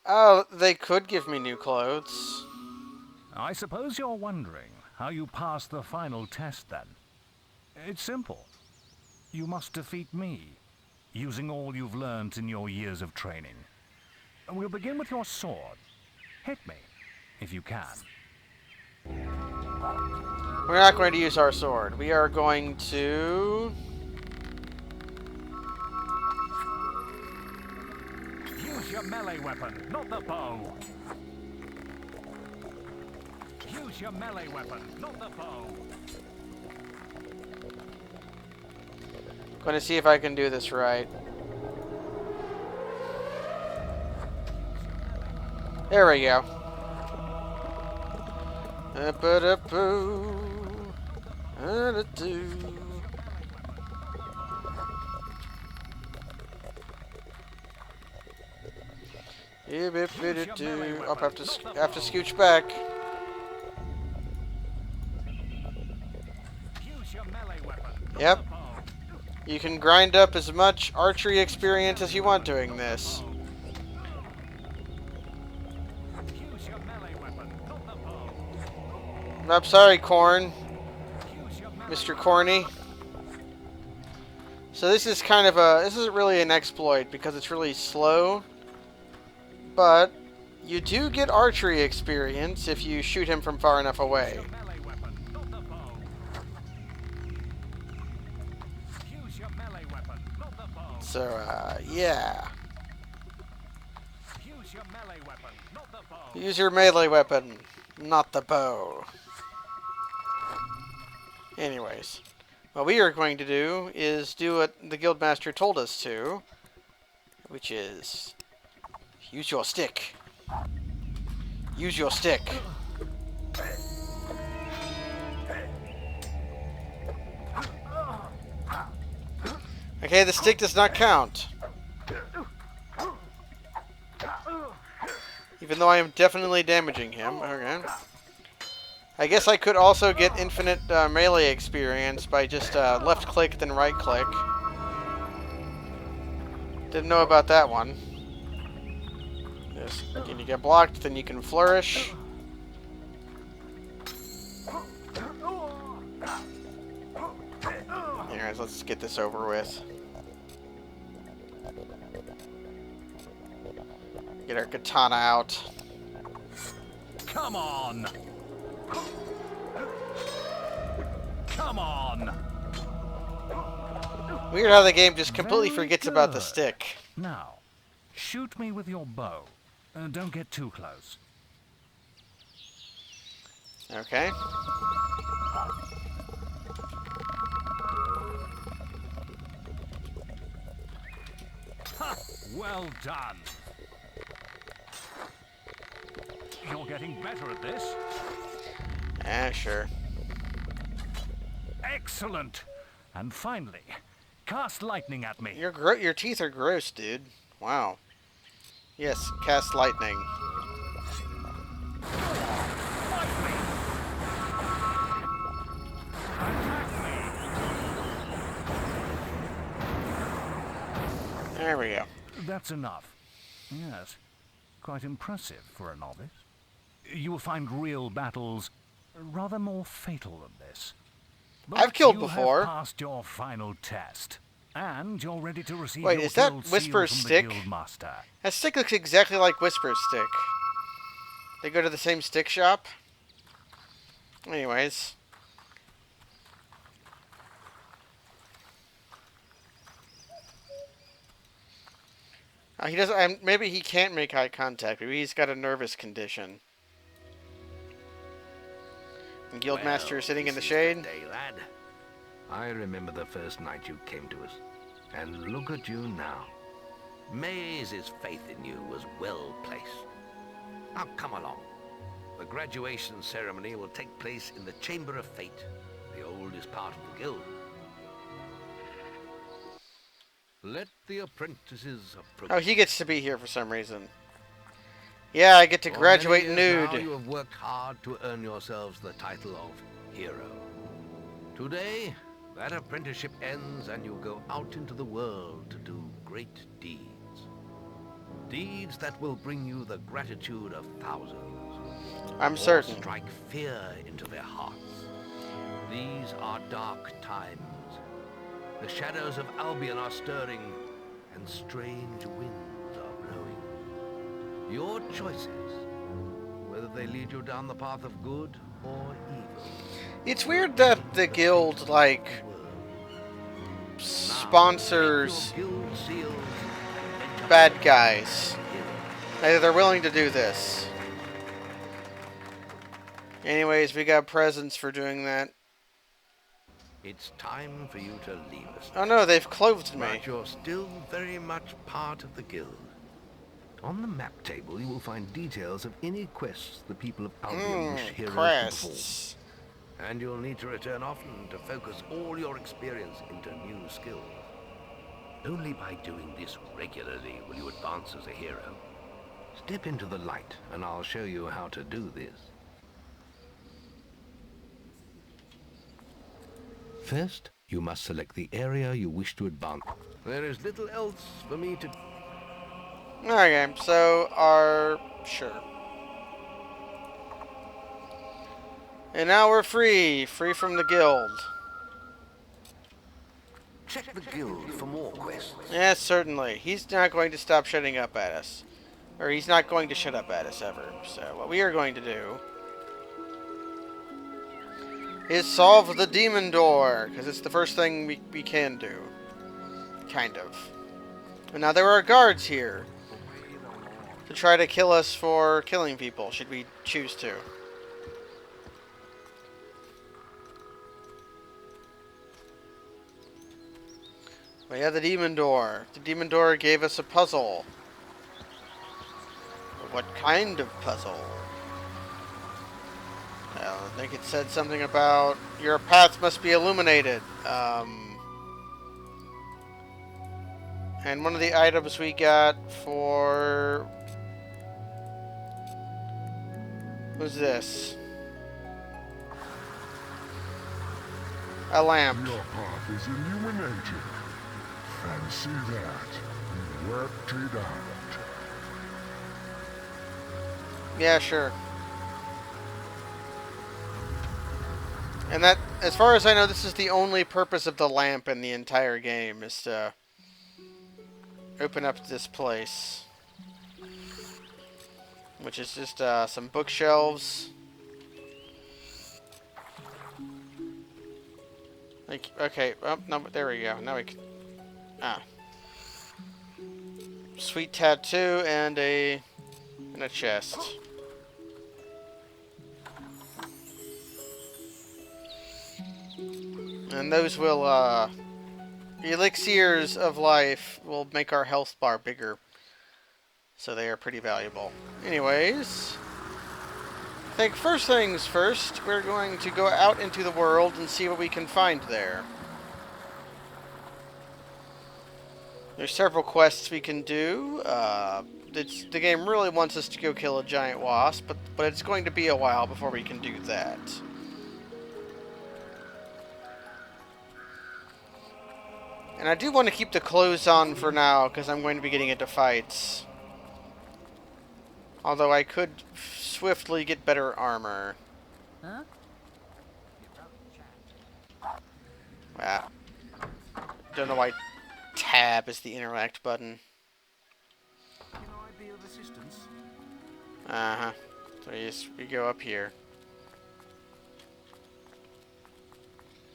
Oh, they could give me new clothes. I suppose you're wondering how you pass the final test then. It's simple. You must defeat me, using all you've learned in your years of training. We'll begin with your sword. Hit me, if you can. We're not going to use our sword. We are going to... Use your melee weapon, not the bow. Use your melee weapon, not the bow. Going to see if I can do this right. There we go. I'll have to scooch back. Yep. You can grind up as much archery experience as you want doing this. I'm sorry, Corn. Mr. Corny. So this is kind of a... This isn't really an exploit because it's really slow. But you do get archery experience if you shoot him from far enough away. So, yeah. Use your melee weapon, not the bow. Anyways, what we are going to do is do what the Guildmaster told us to, which is use your stick. Use your stick. Okay, the stick does not count. Even though I am definitely damaging him. Okay. I guess I could also get infinite melee experience by just left click then right click. Didn't know about that one. Yes. Again, you get blocked, then you can flourish. Anyways, let's get this over with. Get our katana out. Come on! Come on! Weird how the game just completely Very forgets about the good. stick. Now, shoot me with your bow. Don't get too close. Okay. Ha! Well done. You're getting better at this. Sure. Excellent. And finally, cast lightning at me. Your teeth are gross, dude. Wow. Yes, cast lightning. There we go. That's enough. Yes. Quite impressive for a novice. You will find real battles rather more fatal than this. But I've killed you before. have passed your final test, and you're ready to receive Wait, your is that guild seal Whisper's from the stick? Guildmaster. That stick looks exactly like Whisper's stick. They go to the same stick shop? Anyways. He doesn't. Maybe he can't make eye contact. Maybe he's got a nervous condition. And Guildmaster is sitting in the shade. Day, lad. I remember the first night you came to us, and look at you now. Maze's faith in you was well placed. Now come along. The graduation ceremony will take place in the Chamber of Fate, the oldest part of the guild. Let the apprentices approach. Oh, he gets to be here for some reason. Yeah, I get to graduate For many years nude. now, you have worked hard to earn yourselves the title of hero. Today, that apprenticeship ends and you go out into the world to do great deeds. Deeds that will bring you the gratitude of thousands. I'm or certain. strike fear into their hearts. These are dark times. The shadows of Albion are stirring, and strange winds are blowing. Your choices, whether they lead you down the path of good or evil. It's weird that the guild, like, sponsors bad guys. They're willing to do this. Anyways, we got presents for doing that. It's time for you to leave us. Oh no, they've clothed me. But you're still very much part of the guild. On the map table, you will find details of any quests the people of Albion wish heroes to perform. And you'll need to return often to focus all your experience into new skills. Only by doing this regularly will you advance as a hero. Step into the light, and I'll show you how to do this. First, you must select the area you wish to advance. There is little else for me to... Okay, so sure. And now we're free from the guild. Check the guild for more quests. Yes, certainly. He's not going to stop shutting up at us. Or he's not going to shut up at us ever. So what we are going to do is solve the demon door, because it's the first thing we can do. Kind of. And now there are guards here to try to kill us for killing people, should we choose to. We have the demon door. The demon door gave us a puzzle. What kind of puzzle? Well, I think it said something about your path must be illuminated. And one of the items we got for... What's this? A lamp. Your path is illuminated. Fancy that. You worked it out. Yeah, sure. And that, as far as I know, this is the only purpose of the lamp in the entire game, is to open up this place. Which is just some bookshelves. Like, okay, oh, no, there we go. Now we can... Sweet tattoo and a chest. And those will, elixirs of life will make our health bar bigger. So they are pretty valuable. Anyways, I think first things first, we're going to go out into the world and see what we can find there. There's several quests we can do. The game really wants us to go kill a giant wasp, but it's going to be a while before we can do that. And I do want to keep the clothes on for now, because I'm going to be getting into fights. Although I could swiftly get better armor. Huh? Ah. Don't know why tab is the interact button. Can I be of assistance? Uh-huh. So we go up here.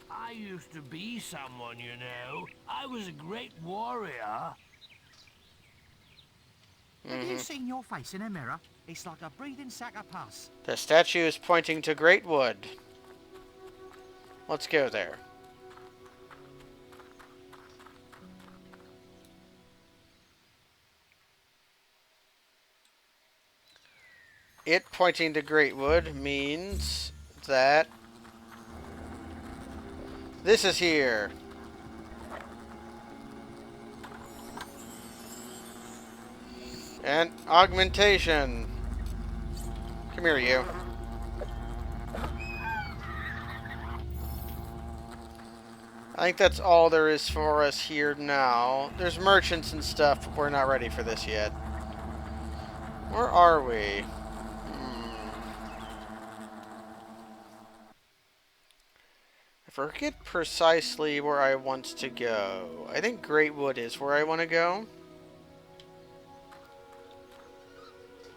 I used to be someone, you know. I was a great warrior. Have you seen your face in a mirror? It's like a breathing sack of pus. The statue is pointing to Great Wood. Let's go there. It pointing to Great Wood means that this is here. And augmentation. Come here, you. I think that's all there is for us here now. There's merchants and stuff, but we're not ready for this yet. Where are we? I forget precisely where I want to go. I think Great Wood is where I want to go.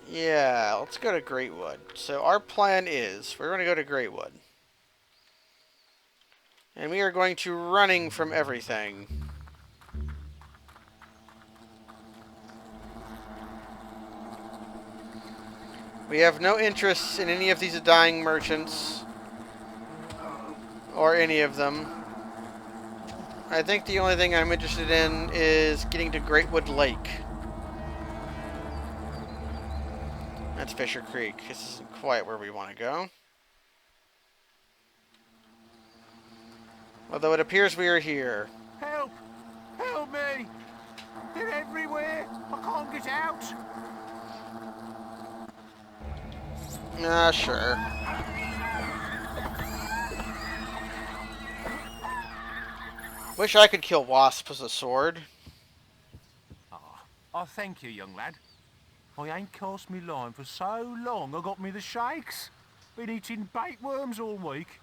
Yeah, let's go to Greatwood. So our plan is, we're going to go to Greatwood. And we are going to running from everything. We have no interest in any of these dying merchants. Or any of them. I think the only thing I'm interested in is getting to Greatwood Lake. That's Fisher Creek. This isn't quite where we want to go. Although it appears we are here. Help! Help me! They're everywhere! I can't get out! Ah, sure. Wish I could kill wasps with a sword. Oh, thank you, young lad. I ain't cast me line for so long I got me the shakes. Been eating bait worms all week.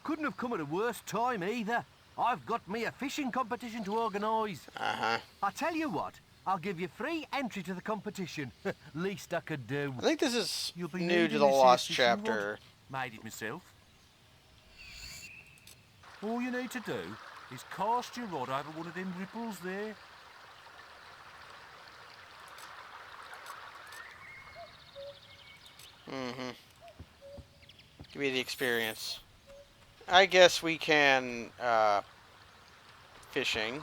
Couldn't have come at a worse time either. I've got me a fishing competition to organise. Uh-huh. I tell you what, I'll give you free entry to the competition. Least I could do. I think this is You'll be new to needing the this here Lost fishing chapter. rod. Made it myself. All you need to do is cast your rod over one of them ripples there. Mm-hmm. Give me the experience. I guess we can, fishing.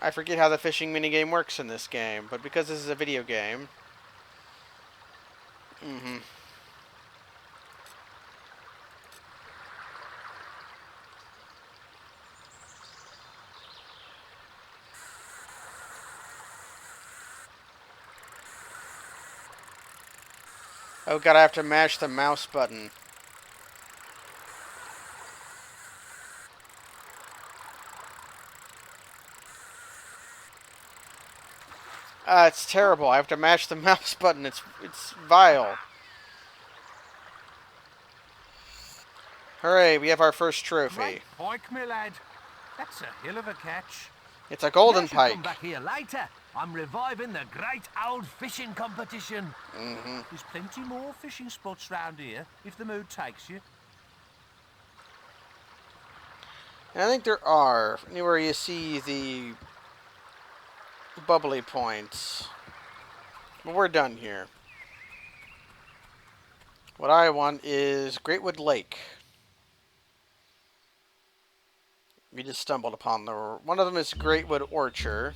I forget how the fishing minigame works in this game, but because this is a video game... Mm-hmm. Oh god, I have to mash the mouse button. It's terrible. I have to mash the mouse button. It's vile. Hooray, we have our first trophy. Great pike, my lad. That's a hell of a catch. It's a golden You should pike. come back here later. I'm reviving the great old fishing competition. Mm-hmm. There's plenty more fishing spots round here, if the mood takes you. And I think there are. Anywhere you see the bubbly points. But we're done here. What I want is Greatwood Lake. We just stumbled upon the... One of them is Greatwood Orchard.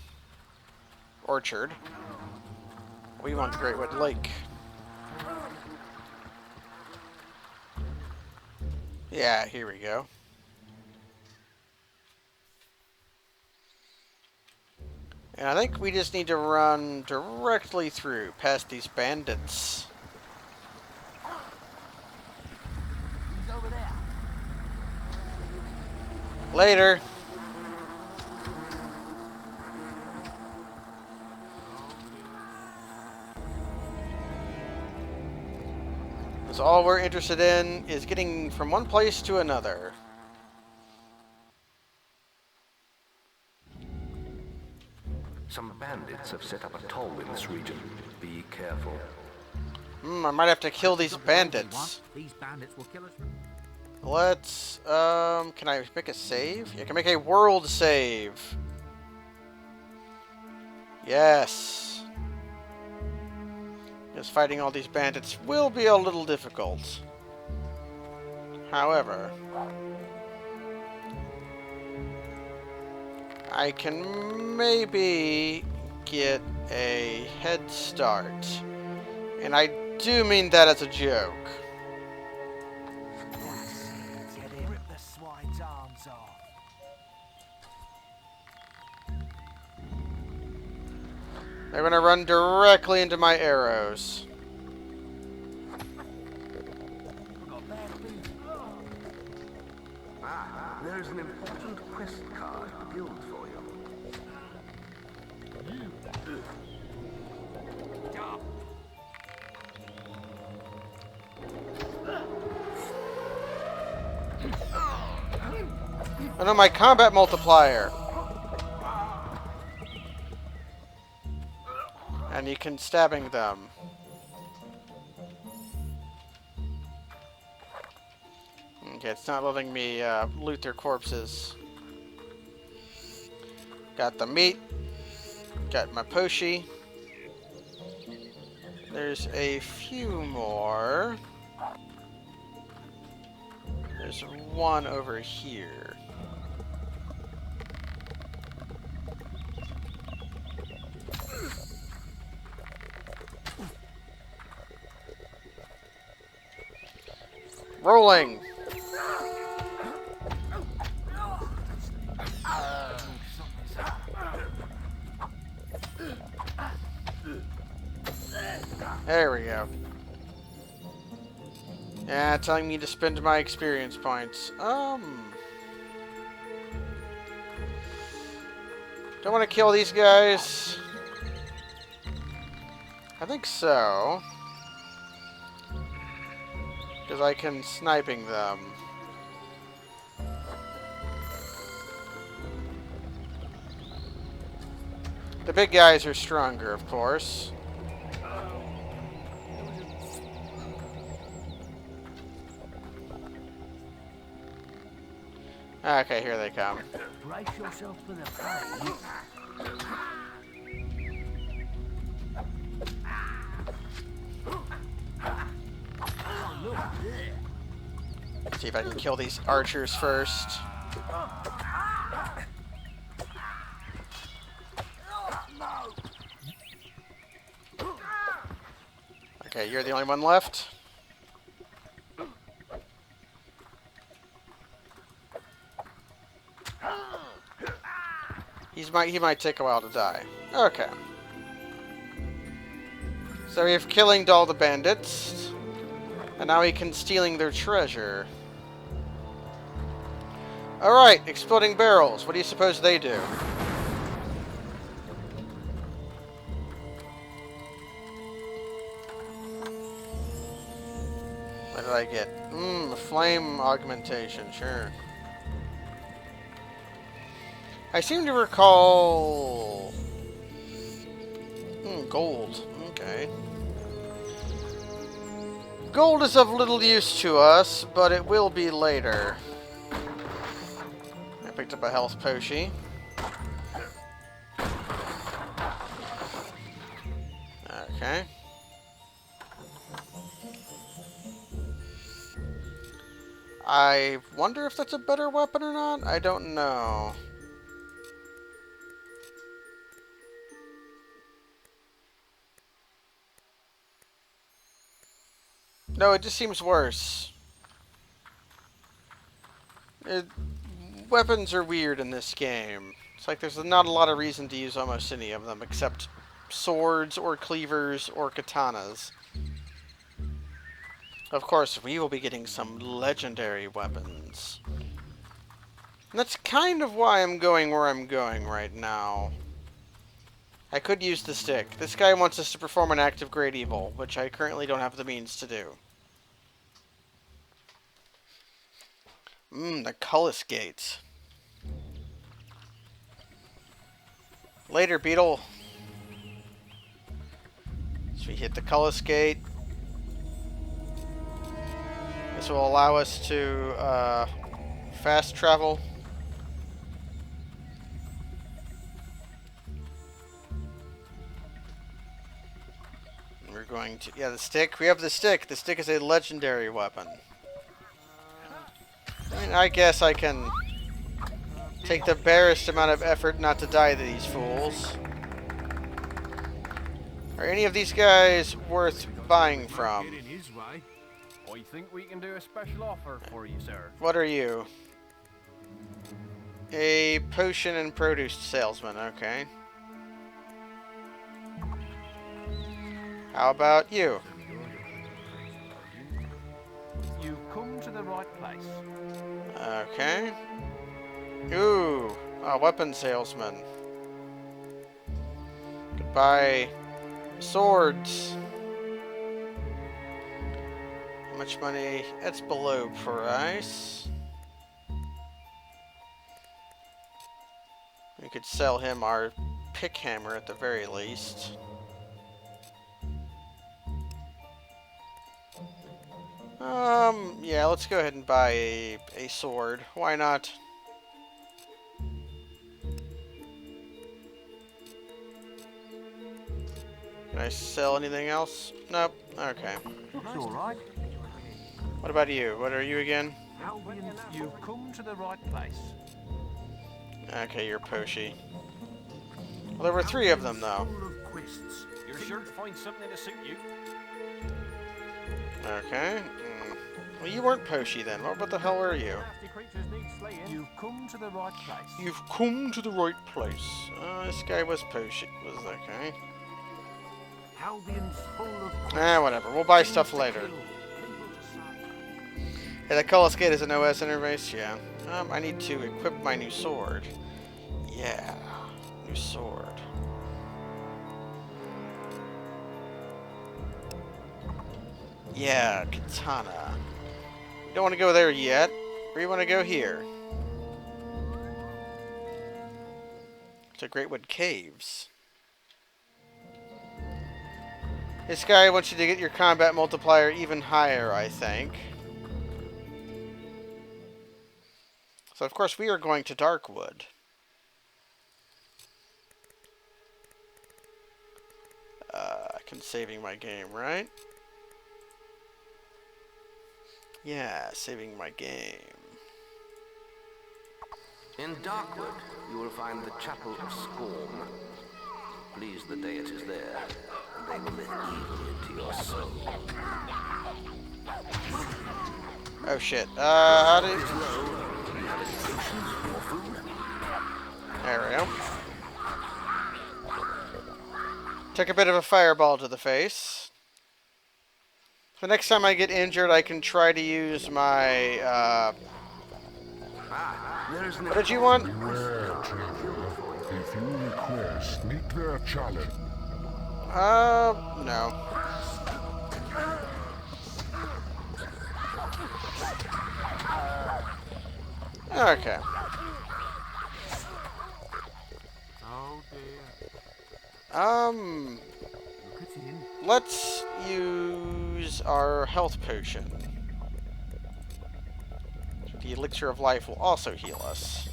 We want Greatwood Lake. Yeah, here we go. And I think we just need to run directly through, past these bandits. He's over there. Later. Because all we're interested in is getting from one place to another. Some bandits have set up a toll in this region. Be careful. I might have to kill these bandits. These bandits will kill us. Let's, can I make a save? Yeah, I can make a world save. Yes. Just fighting all these bandits will be a little difficult. However, I can maybe get a head start. And I do mean that as a joke. Rip the swine's arms off. They're gonna run directly into my arrows. Ah, there's an important quest card guild for you. Oh no, my combat multiplier. And you can stabbing them. Okay, it's not letting me loot their corpses. Got the meat. Got my poshi. There's a few more. There's one over here. Rolling! There we go. Yeah, telling me to spend my experience points. Don't want to kill these guys. I think so. Because I can sniping them. The big guys are stronger, of course. Okay, here they come. Brace yourself for the pain. Oh, look there. See if I can kill these archers first. Okay, you're the only one left. He might take a while to die. Okay. So we have killing all the bandits. And now we can stealing their treasure. Alright, exploding barrels. What do you suppose they do? What did I get? Flame augmentation, sure. I seem to recall... gold. Okay. Gold is of little use to us, but it will be later. I picked up a health potion. Okay. I wonder if that's a better weapon or not? I don't know. No, it just seems worse. Weapons are weird in this game. It's like there's not a lot of reason to use almost any of them, except swords or cleavers or katanas. Of course, we will be getting some legendary weapons. And that's kind of why I'm going where I'm going right now. I could use the stick. This guy wants us to perform an act of great evil, which I currently don't have the means to do. The Cullis Gate. Later, Beetle. So we hit the Cullis Gate. This will allow us to fast travel. We're going to... Yeah, the stick. We have the stick. The stick is a legendary weapon. I mean, I guess I can take the barest amount of effort not to die to these fools. Are any of these guys worth buying from? I think we can do a special offer for you, sir. What are you? A potion and produce salesman, okay. How about you? You've come to the right place. Okay. Ooh, a weapon salesman. Could buy swords. How much money? That's below price. We could sell him our pick hammer at the very least. Yeah, let's go ahead and buy a sword. Why not? Can I sell anything else? Nope. Okay. Looks all right. What about you? What are you again? Albion, you've come to the right place. Okay, you're Poshi. Well, there were 3 of them, though. You're sure to find something to suit you. Okay. Well, you weren't Poshi then. What the hell are you? You've come to the right place. You've come to the right place. This guy was Poshi. Was okay. Albion's full of Whatever. We'll buy stuff later. Yeah, the Color Skate is an OS interface? Yeah. I need to equip my new sword. Yeah. New sword. Yeah, katana. You don't want to go there yet. Or you want to go here? To Greatwood Caves. This guy wants you to get your combat multiplier even higher, I think. So, of course, we are going to Darkwood. I can saving my game, right? Yeah, saving my game. In Darkwood, you will find the Chapel of Scorn. Please the deities there, and they will let evil into your soul. Oh shit. How do you... There we go. Took a bit of a fireball to the face. The next time I get injured, I can try to use my, What did you want? Beware, children. If you request, meet their challenge. No. Okay. Oh dear. Let's use our health potion. The elixir of life will also heal us.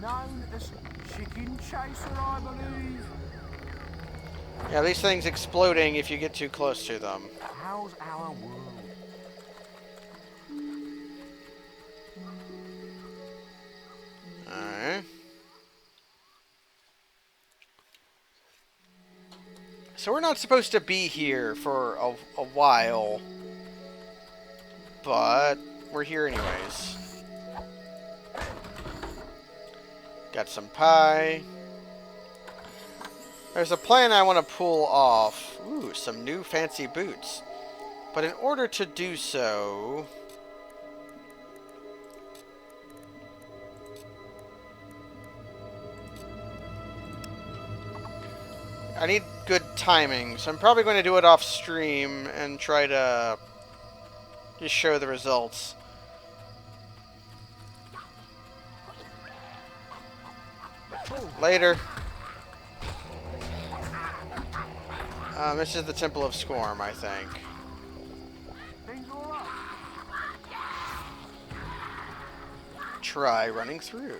Known as Chicken Chaser, I believe. Yeah, these things exploding if you get too close to them. How's our world? Alright. So we're not supposed to be here for a while. But we're here anyways. Got some pie. There's a plan I want to pull off. Ooh, some new fancy boots. But in order to do so... I need good timing, so I'm probably going to do it off stream and try to just show the results. Later. This is the Temple of Scorn, I think. Try running through.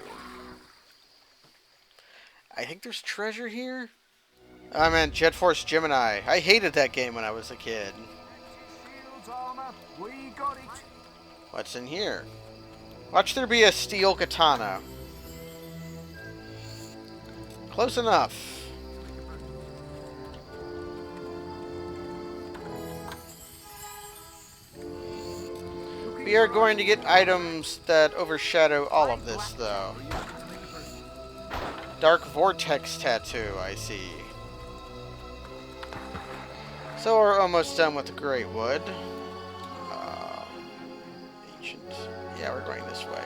I think there's treasure here. I meant Jet Force Gemini. I hated that game when I was a kid. What's in here? Watch there be a steel katana. Close enough. We are going to get items that overshadow all of this, though. Dark Vortex Tattoo, I see. So we're almost done with the Greatwood. Ancient. Yeah, we're going this way.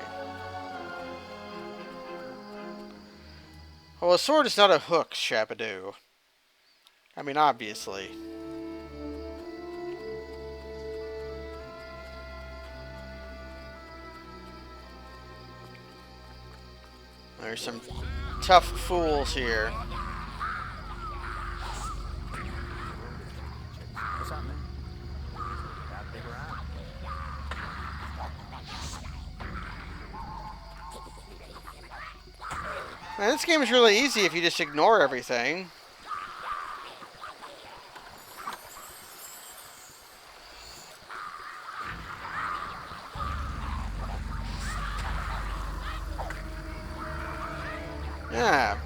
Well, a sword is not a hook, Shabadoo. I mean, obviously. There's some tough fools here. What's happening? And this game is really easy if you just ignore everything. Yeah,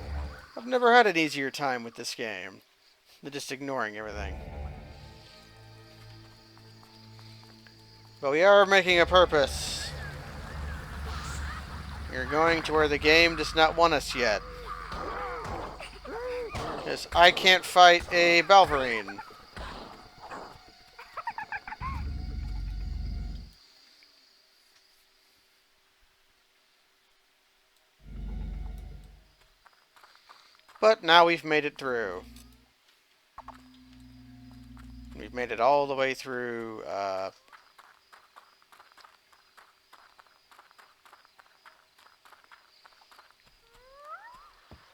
I've never had an easier time with this game than just ignoring everything. But we are making a purpose. We're going to where the game does not want us yet. Because I can't fight a Balverine. But now we've made it through. We've made it all the way through,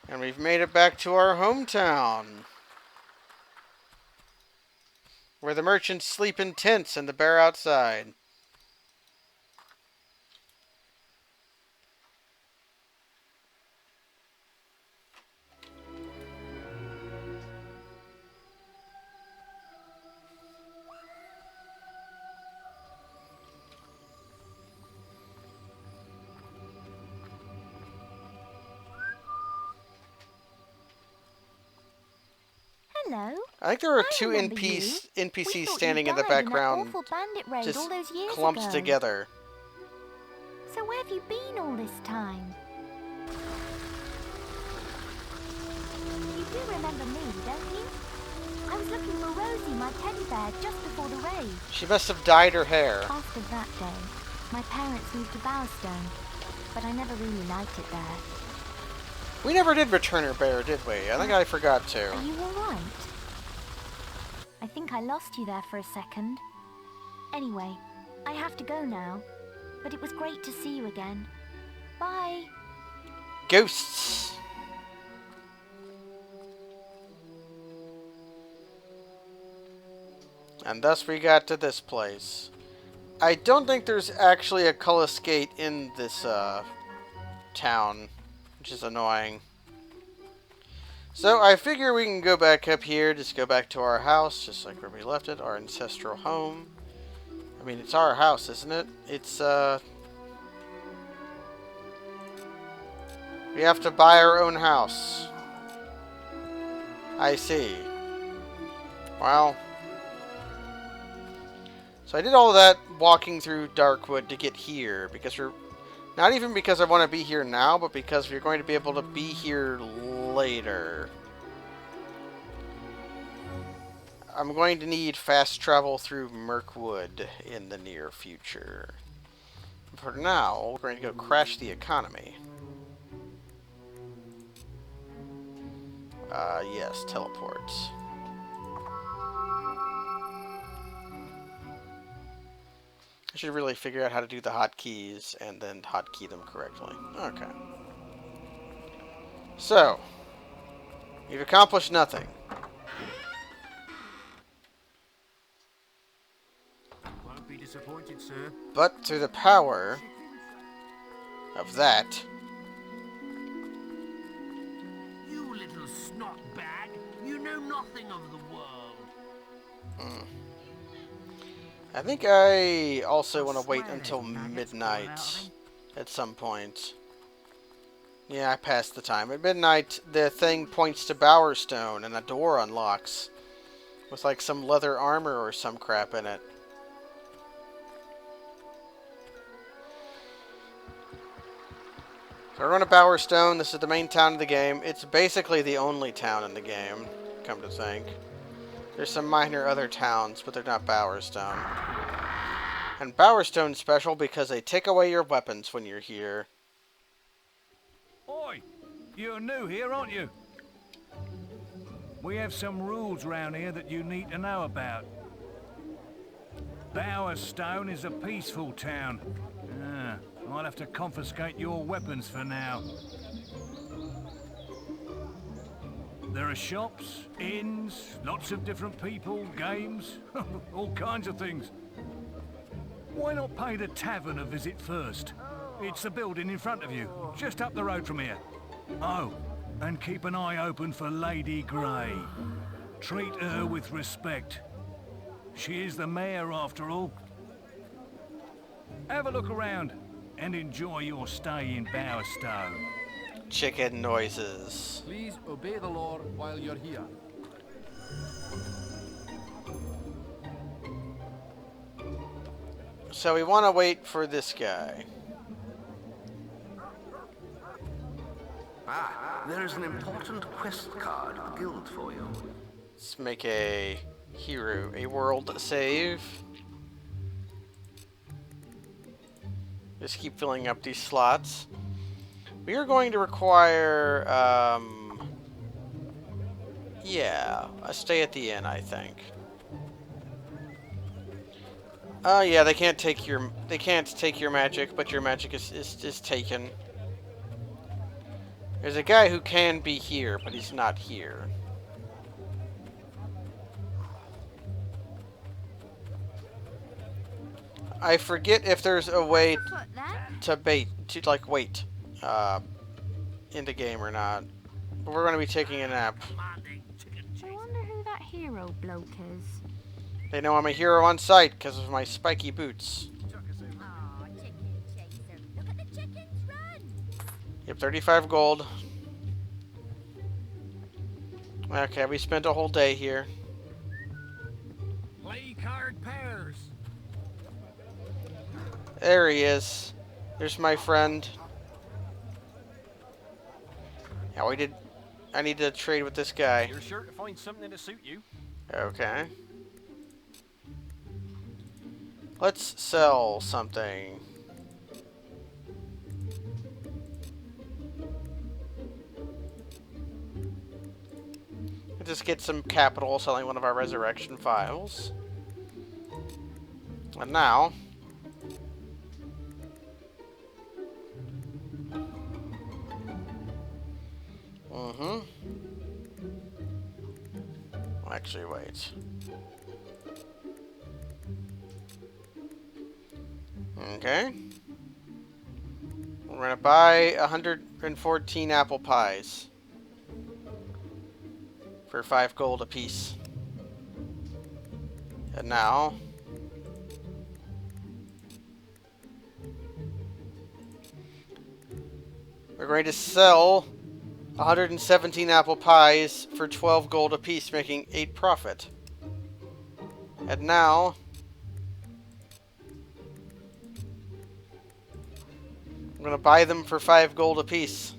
and we've made it back to our hometown. Where the merchants sleep in tents and the bear outside. Hello. I think there are two remember NPCs thought standing you in the died in that background, awful bandit raid just all those years clumped ago. together. So where have you been all this time? You do remember me, don't you? I was looking for Rosie, my teddy bear, just before the raid. She must have dyed her hair. After that day, my parents moved to Bowerstone, but I never really liked it there. We never did return her bear, did we? I think I forgot to. Are you alright? I think I lost you there for a second. Anyway, I have to go now, but it was great to see you again. Bye! Ghosts! And thus we got to this place. I don't think there's actually a Cullis Gate in this town, which is annoying. So I figure we can go back up here, just go back to our house, just like where we left it, our ancestral home. I mean, it's our house, isn't it? It's, we have to buy our own house. I see. Well. So I did all that walking through Darkwood to get here, because we're... Not even because I want to be here now, but because we're going to be able to be here later. I'm going to need fast travel through Mirkwood in the near future. For now, we're going to go crash the economy. Yes, teleports. I should really figure out how to do the hotkeys and then hotkey them correctly. Okay. So, you've accomplished nothing. Won't be disappointed, sir. But through the power of that... You little snot bag. You know nothing of the world. I think I also want to wait until midnight at some point. Yeah, I passed the time. At midnight, the thing points to Bowerstone and a door unlocks with like some leather armor or some crap in it. So we're going to Bowerstone. This is the main town of the game. It's basically the only town in the game, come to think. There's some minor other towns, but they're not Bowerstone. And Bowerstone's special because they take away your weapons when you're here. Oi! You're new here, aren't you? We have some rules round here that you need to know about. Bowerstone is a peaceful town. I'll have to confiscate your weapons for now. There are shops, inns, lots of different people, games, all kinds of things. Why not pay the tavern a visit first? It's the building in front of you, just up the road from here. Oh, and keep an eye open for Lady Grey. Treat her with respect. She is the mayor after all. Have a look around and enjoy your stay in Bowerstone. Chicken noises. Please obey the law while you're here. So we want to wait for this guy. Ah, there is an important quest card at the guild for you. Let's make a world save. Just keep filling up these slots. We are going to require, yeah, a stay at the inn, I think. Oh yeah, they can't take your magic, but your magic is taken. There's a guy who can be here, but he's not here. I forget if there's a way to wait in the game or not. But we're going to be taking a nap. I wonder who that hero bloke is. They know I'm a hero on sight because of my spiky boots. Aw, chicken chaser. Look at the chickens run! Yep, 35 gold. Okay, we spent a whole day here. Play card pairs. There he is. There's my friend. Yeah, I need to trade with this guy. You're sure to find something to suit you. Okay. Let's sell something. Just get some capital selling one of our resurrection files. And now... Actually, wait. Okay. We're gonna buy 114 apple pies for 5 gold apiece. And now we're going to sell 117 apple pies for 12 gold apiece, making 8 profit. And now I'm gonna buy them for 5 gold apiece.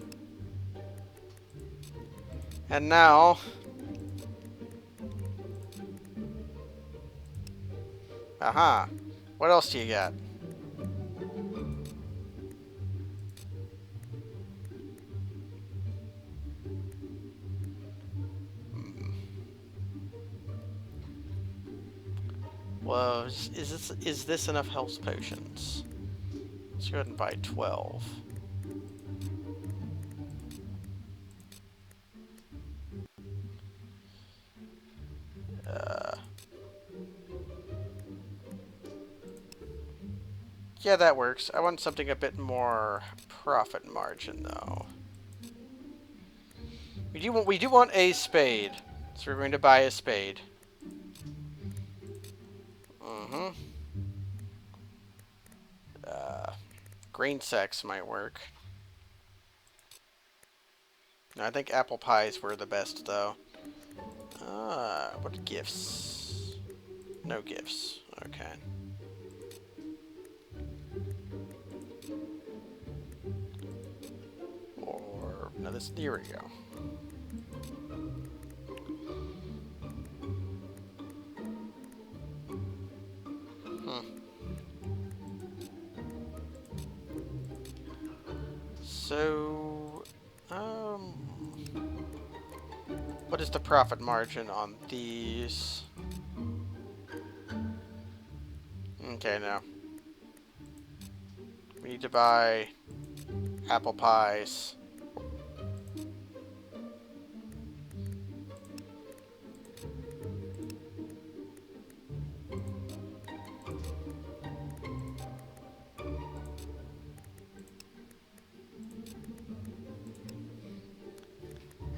And now aha. What else do you got? Well, is this enough health potions? Let's go ahead and buy 12. Yeah, that works. I want something a bit more profit margin, though. We do want a spade, so we're going to buy a spade. Green sex might work. No, I think apple pies were the best, though. What gifts? No gifts. Okay. Or no, here we go. So, what is the profit margin on these? Okay, no. We need to buy apple pies.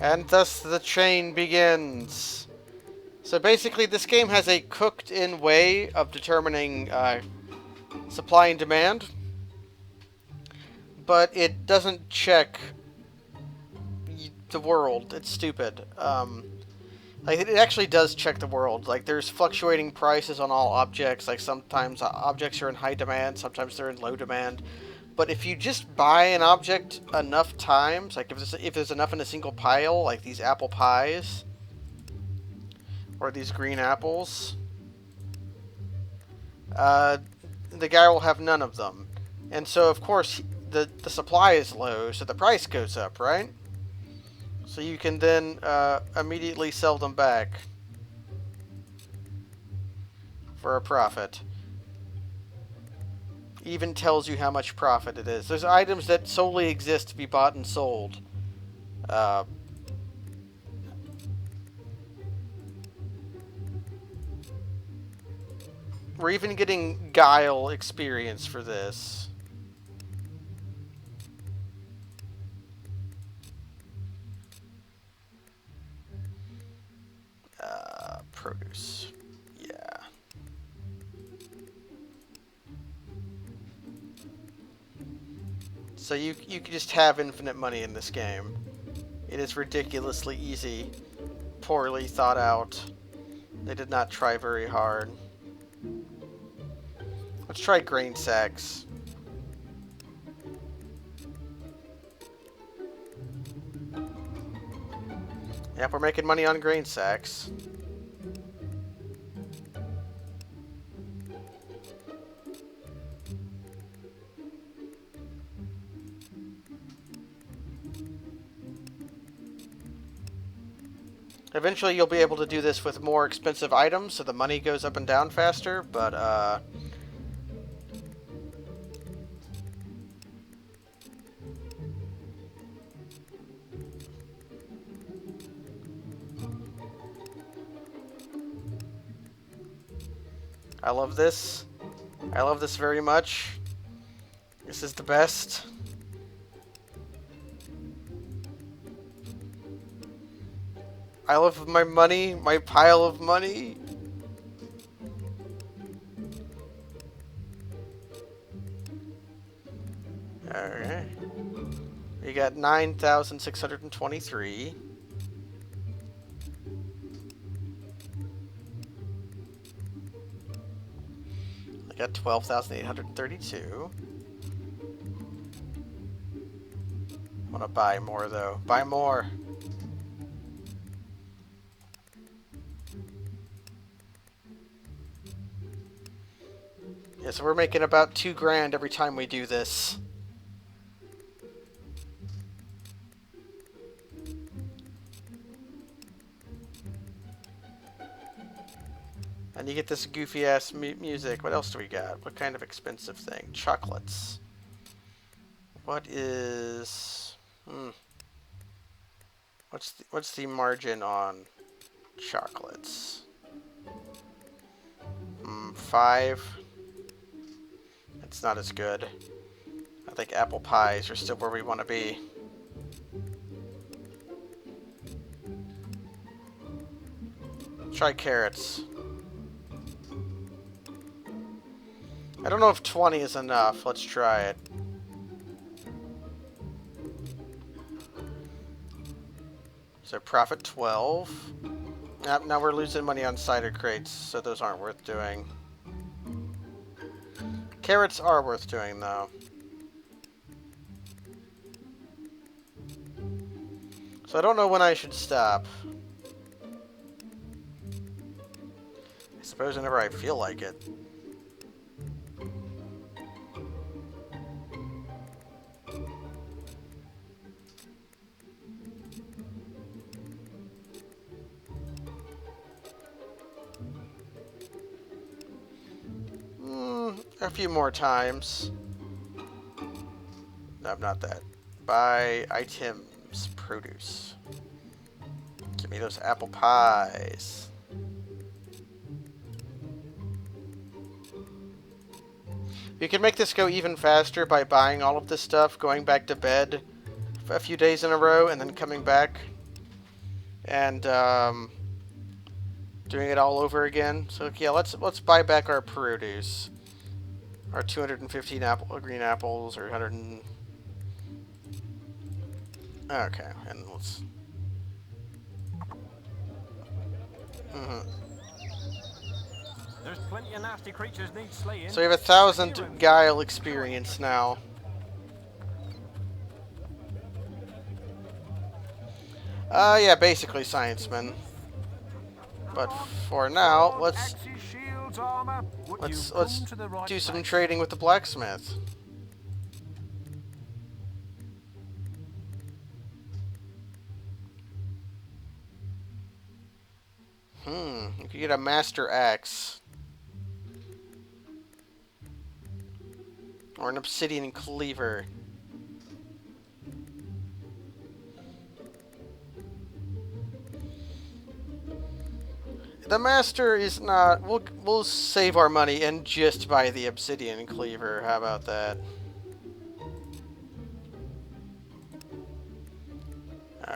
And thus the chain begins. So basically, this game has a cooked-in way of determining supply and demand, but it doesn't check the world. It's stupid. Like, it actually does check the world. Like, there's fluctuating prices on all objects. Like, sometimes objects are in high demand, sometimes they're in low demand. But if you just buy an object enough times, like if there's enough in a single pile, like these apple pies, or these green apples, the guy will have none of them. And so, of course, the supply is low, so the price goes up, right? So you can then immediately sell them back for a profit. Even tells you how much profit it is. There's items that solely exist to be bought and sold. We're even getting Guile experience for this. Produce. Yeah. So you can just have infinite money in this game. It is ridiculously easy. Poorly thought out. They did not try very hard. Let's try grain sacks. Yep, we're making money on grain sacks. Eventually you'll be able to do this with more expensive items, so the money goes up and down faster, but I love this. I love this very much. This is the best. I love my money, my pile of money. Alright. We got 9,623. I got 12,832. I want to buy more, though. Buy more. Yeah, so we're making about $2 grand every time we do this. And you get this goofy-ass music. What else do we got? What kind of expensive thing? Chocolates. What is... What's the margin on chocolates? 5. It's not as good. I think apple pies are still where we want to be. Try carrots. I don't know if 20 is enough. Let's try it. So profit 12. Now we're losing money on cider crates, so those aren't worth doing. Carrots are worth doing, though. So I don't know when I should stop. I suppose whenever I feel like it. A few more times. No, not that. Buy items. Produce. Give me those apple pies. You can make this go even faster by buying all of this stuff, going back to bed a few days in a row, and then coming back. and doing it all over again. So yeah, let's buy back our produce. Our 215 green apples, or 100. Okay, and let's. There's plenty of nasty creatures need slaying. So we have 1,000 guile experience now. Yeah, basically sciencemen. But for now, let's do some trading with the blacksmith. You could get a master axe. Or an obsidian cleaver. The master is not... We'll save our money and just buy the obsidian cleaver. How about that?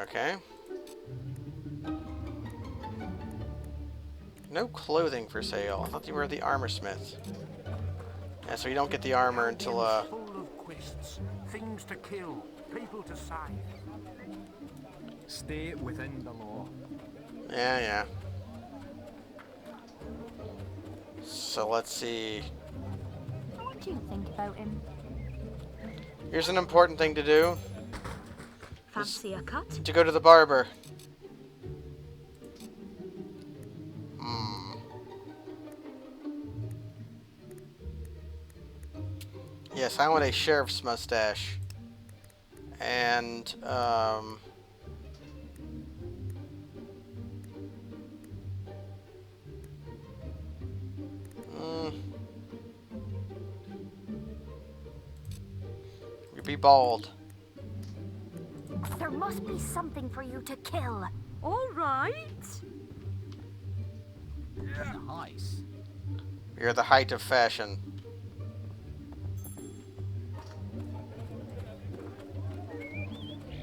Okay. No clothing for sale. I thought you were the armor smith. Yeah, so you don't get the armor until, Full of quests, things to kill, people to save. Stay within the law. Yeah. So let's see. What do you think about him? Here's an important thing to do. Fancy a cut? To go to the barber. Yes, I want a sheriff's mustache. And, you'd be bald. There must be something for you to kill. All right. Nice. You're the height of fashion.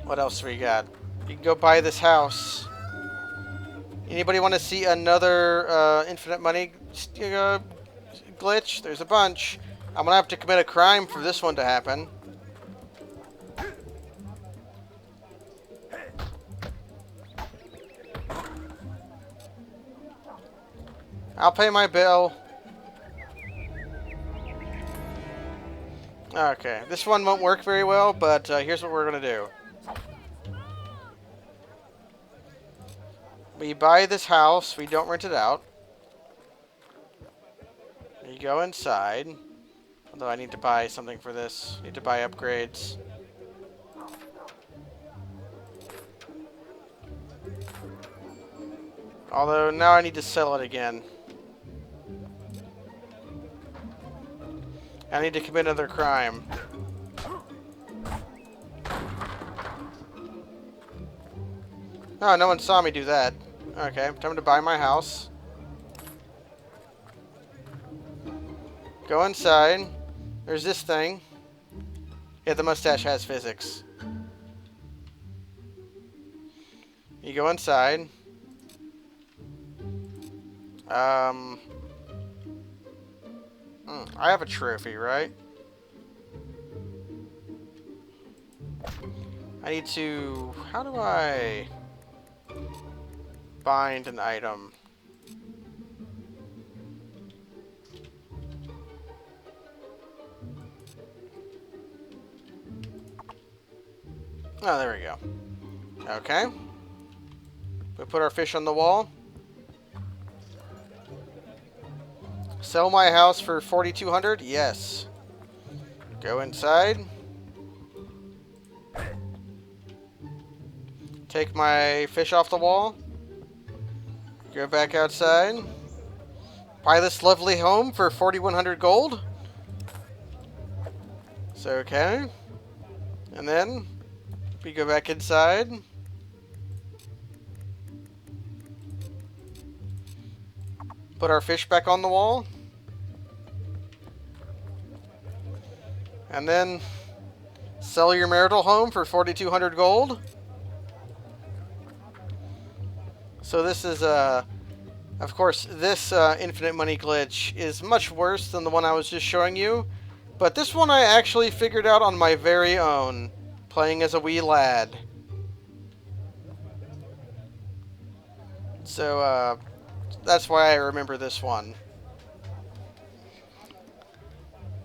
What else we got? You can go buy this house. Anybody want to see another infinite money glitch? There's a bunch. I'm gonna have to commit a crime for this one to happen. I'll pay my bill. Okay, this one won't work very well, but here's what we're gonna do. We buy this house, we don't rent it out. You go inside. Although I need to buy something for this. Need to buy upgrades. Although now I need to sell it again. I need to commit another crime. Oh, no one saw me do that. Okay, time to buy my house. Go inside. There's this thing. Yeah, the mustache has physics. You go inside. I have a trophy, right? I need to... How do I... bind an item? Oh, there we go. Okay. We put our fish on the wall. Sell my house for 4,200? Yes. Go inside. Take my fish off the wall. Go back outside. Buy this lovely home for 4,100 gold. So, okay. And then we go back inside. Put our fish back on the wall. And then sell your marital home for 4,200 gold. So this is, of course, this infinite money glitch is much worse than the one I was just showing you. But this one I actually figured out on my very own, playing as a wee lad. So, that's why I remember this one.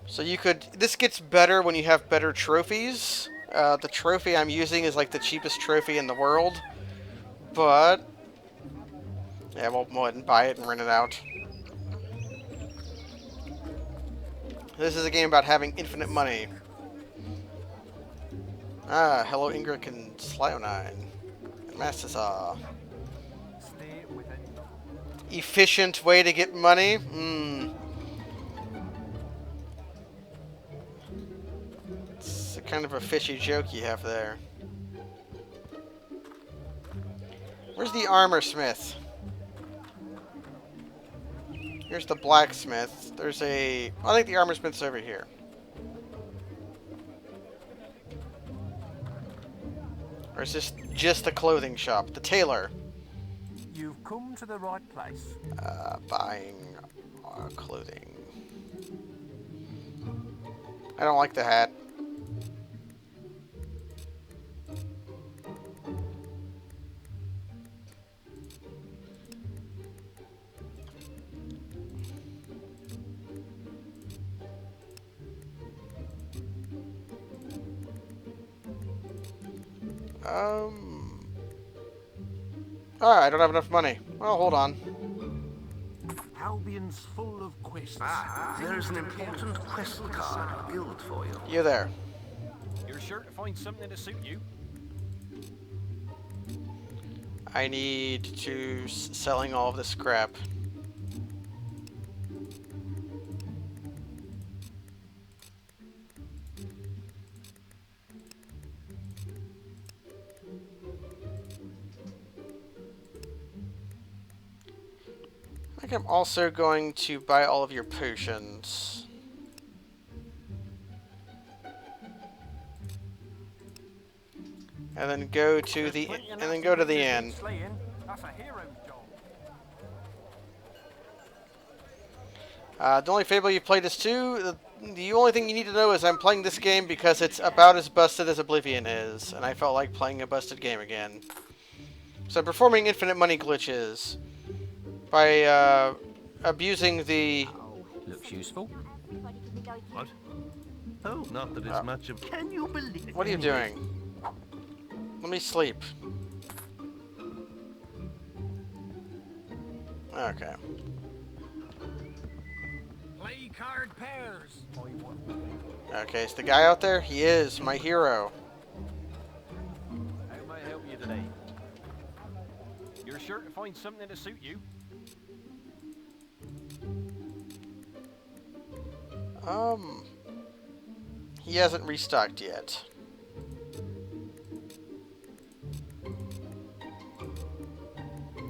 So you could... This gets better when you have better trophies. The trophy I'm using is like the cheapest trophy in the world. But... yeah, we'll go ahead and buy it and rent it out. This is a game about having infinite money. Ah, hello Ingrid and Slionine. And Master Saw. Efficient way to get money? It's a kind of a fishy joke you have there. Where's the armor smith? Here's the blacksmith. There's a... I think the armor smith's over here. Or is this just the clothing shop? The tailor. You've come to the right place. Buying clothing. I don't like the hat. I don't have enough money. Well, hold on. Albion's full of quests. There's an important quest card guild for you. You there. You're sure to find something to suit you? I need to selling all of the scrap. I think I'm also going to buy all of your potions. And then go to the inn. That's a hero's The only Fable you played is 2. The only thing you need to know is I'm playing this game because it's about as busted as Oblivion is, and I felt like playing a busted game again. So I'm performing infinite money glitches by abusing the... Looks useful. What? Oh, not that it's much of... Can you believe it? What are you doing? Let me sleep. Okay. Play card pairs. Okay, is the guy out there? He is, my hero. How may I help you today? You're sure to find something to suit you? He hasn't restocked yet.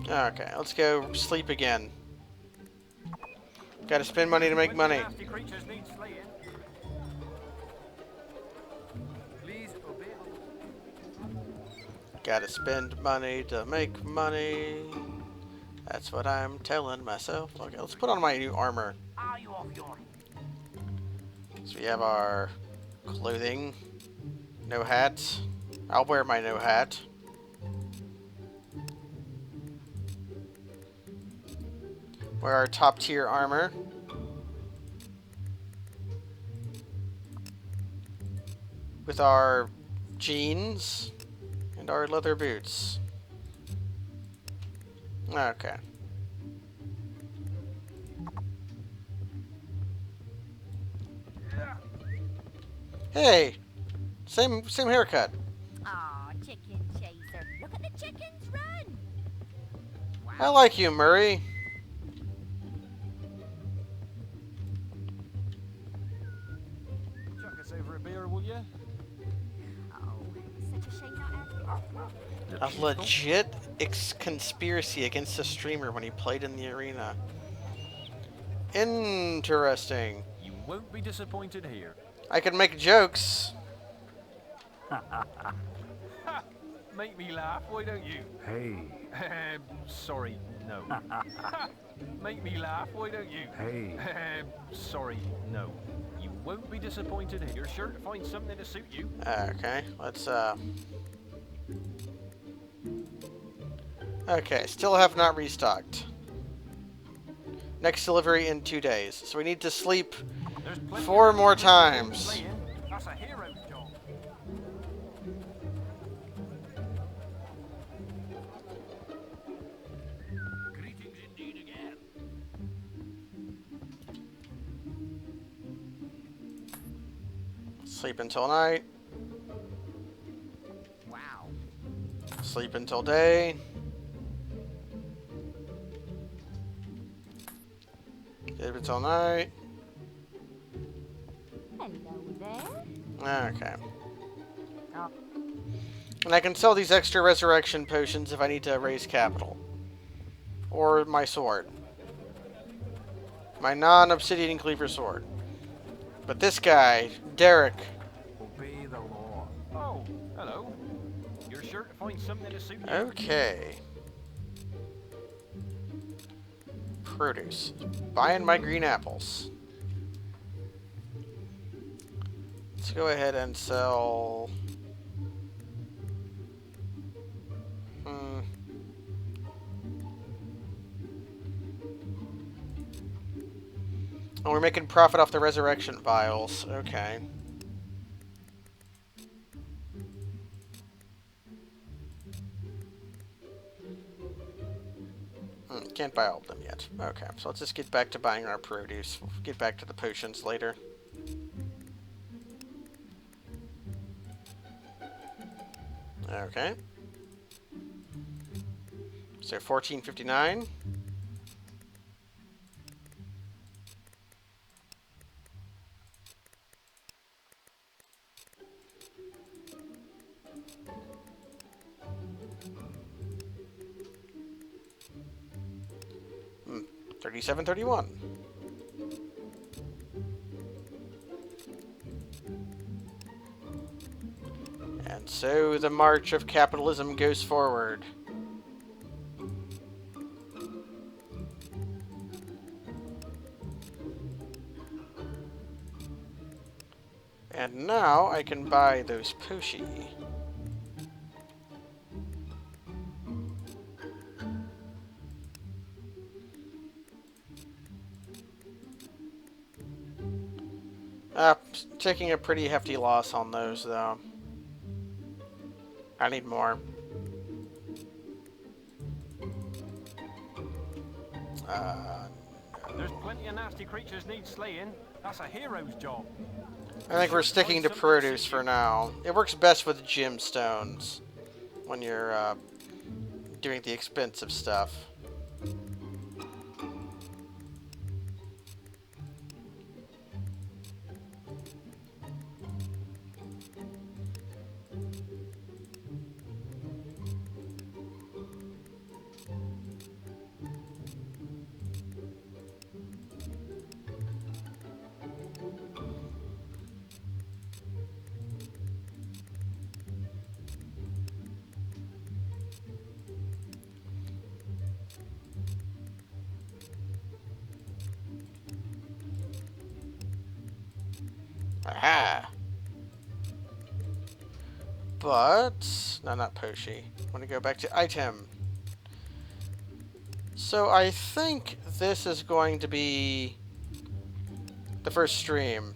Okay, let's go sleep again. Gotta spend money to make money. Nasty creatures need slaying. Please obey. Gotta spend money to make money. That's what I'm telling myself. Okay, let's put on my new armor. Are you off your... So we have our clothing. No hat. I'll wear my no hat. Wear our top tier armor. With our jeans and our leather boots. Okay. Hey! Same haircut. Aw, chicken chaser. Look at the chickens run. I like you, Murray. Chuck us over a beer, will you? Oh, such a shame not A legit conspiracy against the streamer when he played in the arena. Interesting. You won't be disappointed here. I can make jokes. Make me laugh, why don't you? Hey. Sorry, no. Make me laugh, why don't you? Hey. Sorry, no. You won't be disappointed. You're sure to find something to suit you. Okay, let's okay, still have not restocked. Next delivery in 2 days. So we need to sleep 4 more times. That's a hero's job. Greetings indeed again. Sleep until night. Wow. Sleep until day. Sleep until night. Hello there. Okay. Oh. And I can sell these extra resurrection potions if I need to raise capital. Or my sword. My non-obsidian cleaver sword. But this guy, Derek. Obey the law. Oh, hello. You're sure to find something to suit you. Okay. Produce. Buying my green apples. Let's go ahead and sell... Oh, we're making profit off the resurrection vials. Okay. Can't buy all of them yet. Okay, so let's just get back to buying our produce. We'll get back to the potions later. Okay. So 1459. Hmm. 3731. And so the march of capitalism goes forward. And now I can buy those poshi. Taking a pretty hefty loss on those, though. I need more. There's plenty of nasty creatures need slaying. That's a hero's job. I think we're sticking to produce for now. It works best with gemstones when you're doing the expensive stuff. Aha! But... no, not Poshi. I want to go back to item. So I think this is going to be the first stream.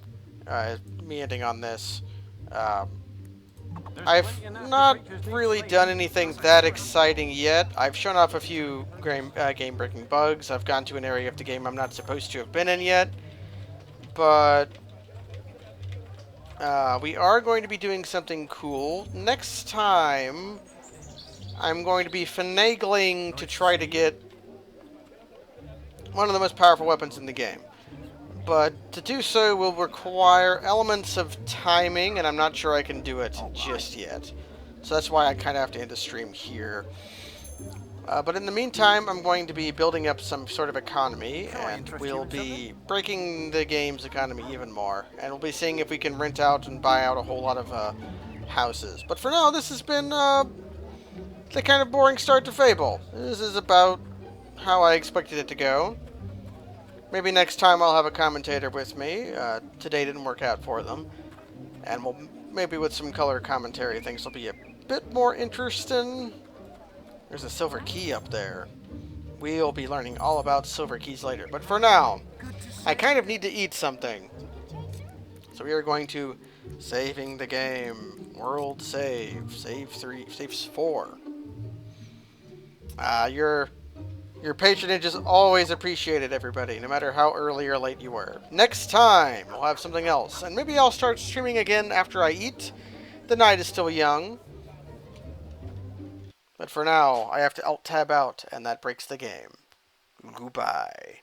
Me ending on this. I've not really done anything that exciting yet. I've shown off a few game-breaking bugs. I've gone to an area of the game I'm not supposed to have been in yet. But... we are going to be doing something cool. Next time, I'm going to be finagling to try to get one of the most powerful weapons in the game. But to do so will require elements of timing, and I'm not sure I can do it just yet. So that's why I kind of have to end the stream here. But in the meantime, I'm going to be building up some sort of economy, and we'll be breaking the game's economy even more. And we'll be seeing if we can rent out and buy out a whole lot of houses. But for now, this has been the kind of boring start to Fable. This is about how I expected it to go. Maybe next time I'll have a commentator with me. Today didn't work out for them. And we'll maybe with some color commentary, things will be a bit more interesting. There's a silver key up there. We'll be learning all about silver keys later. But for now, I kind of need to eat something. So we are going to saving the game. World save. Save 3. Saves 4. Your patronage is always appreciated, everybody, no matter how early or late you were. Next time, we'll have something else. And maybe I'll start streaming again after I eat. The night is still young. But for now, I have to Alt-Tab out, and that breaks the game. Goodbye.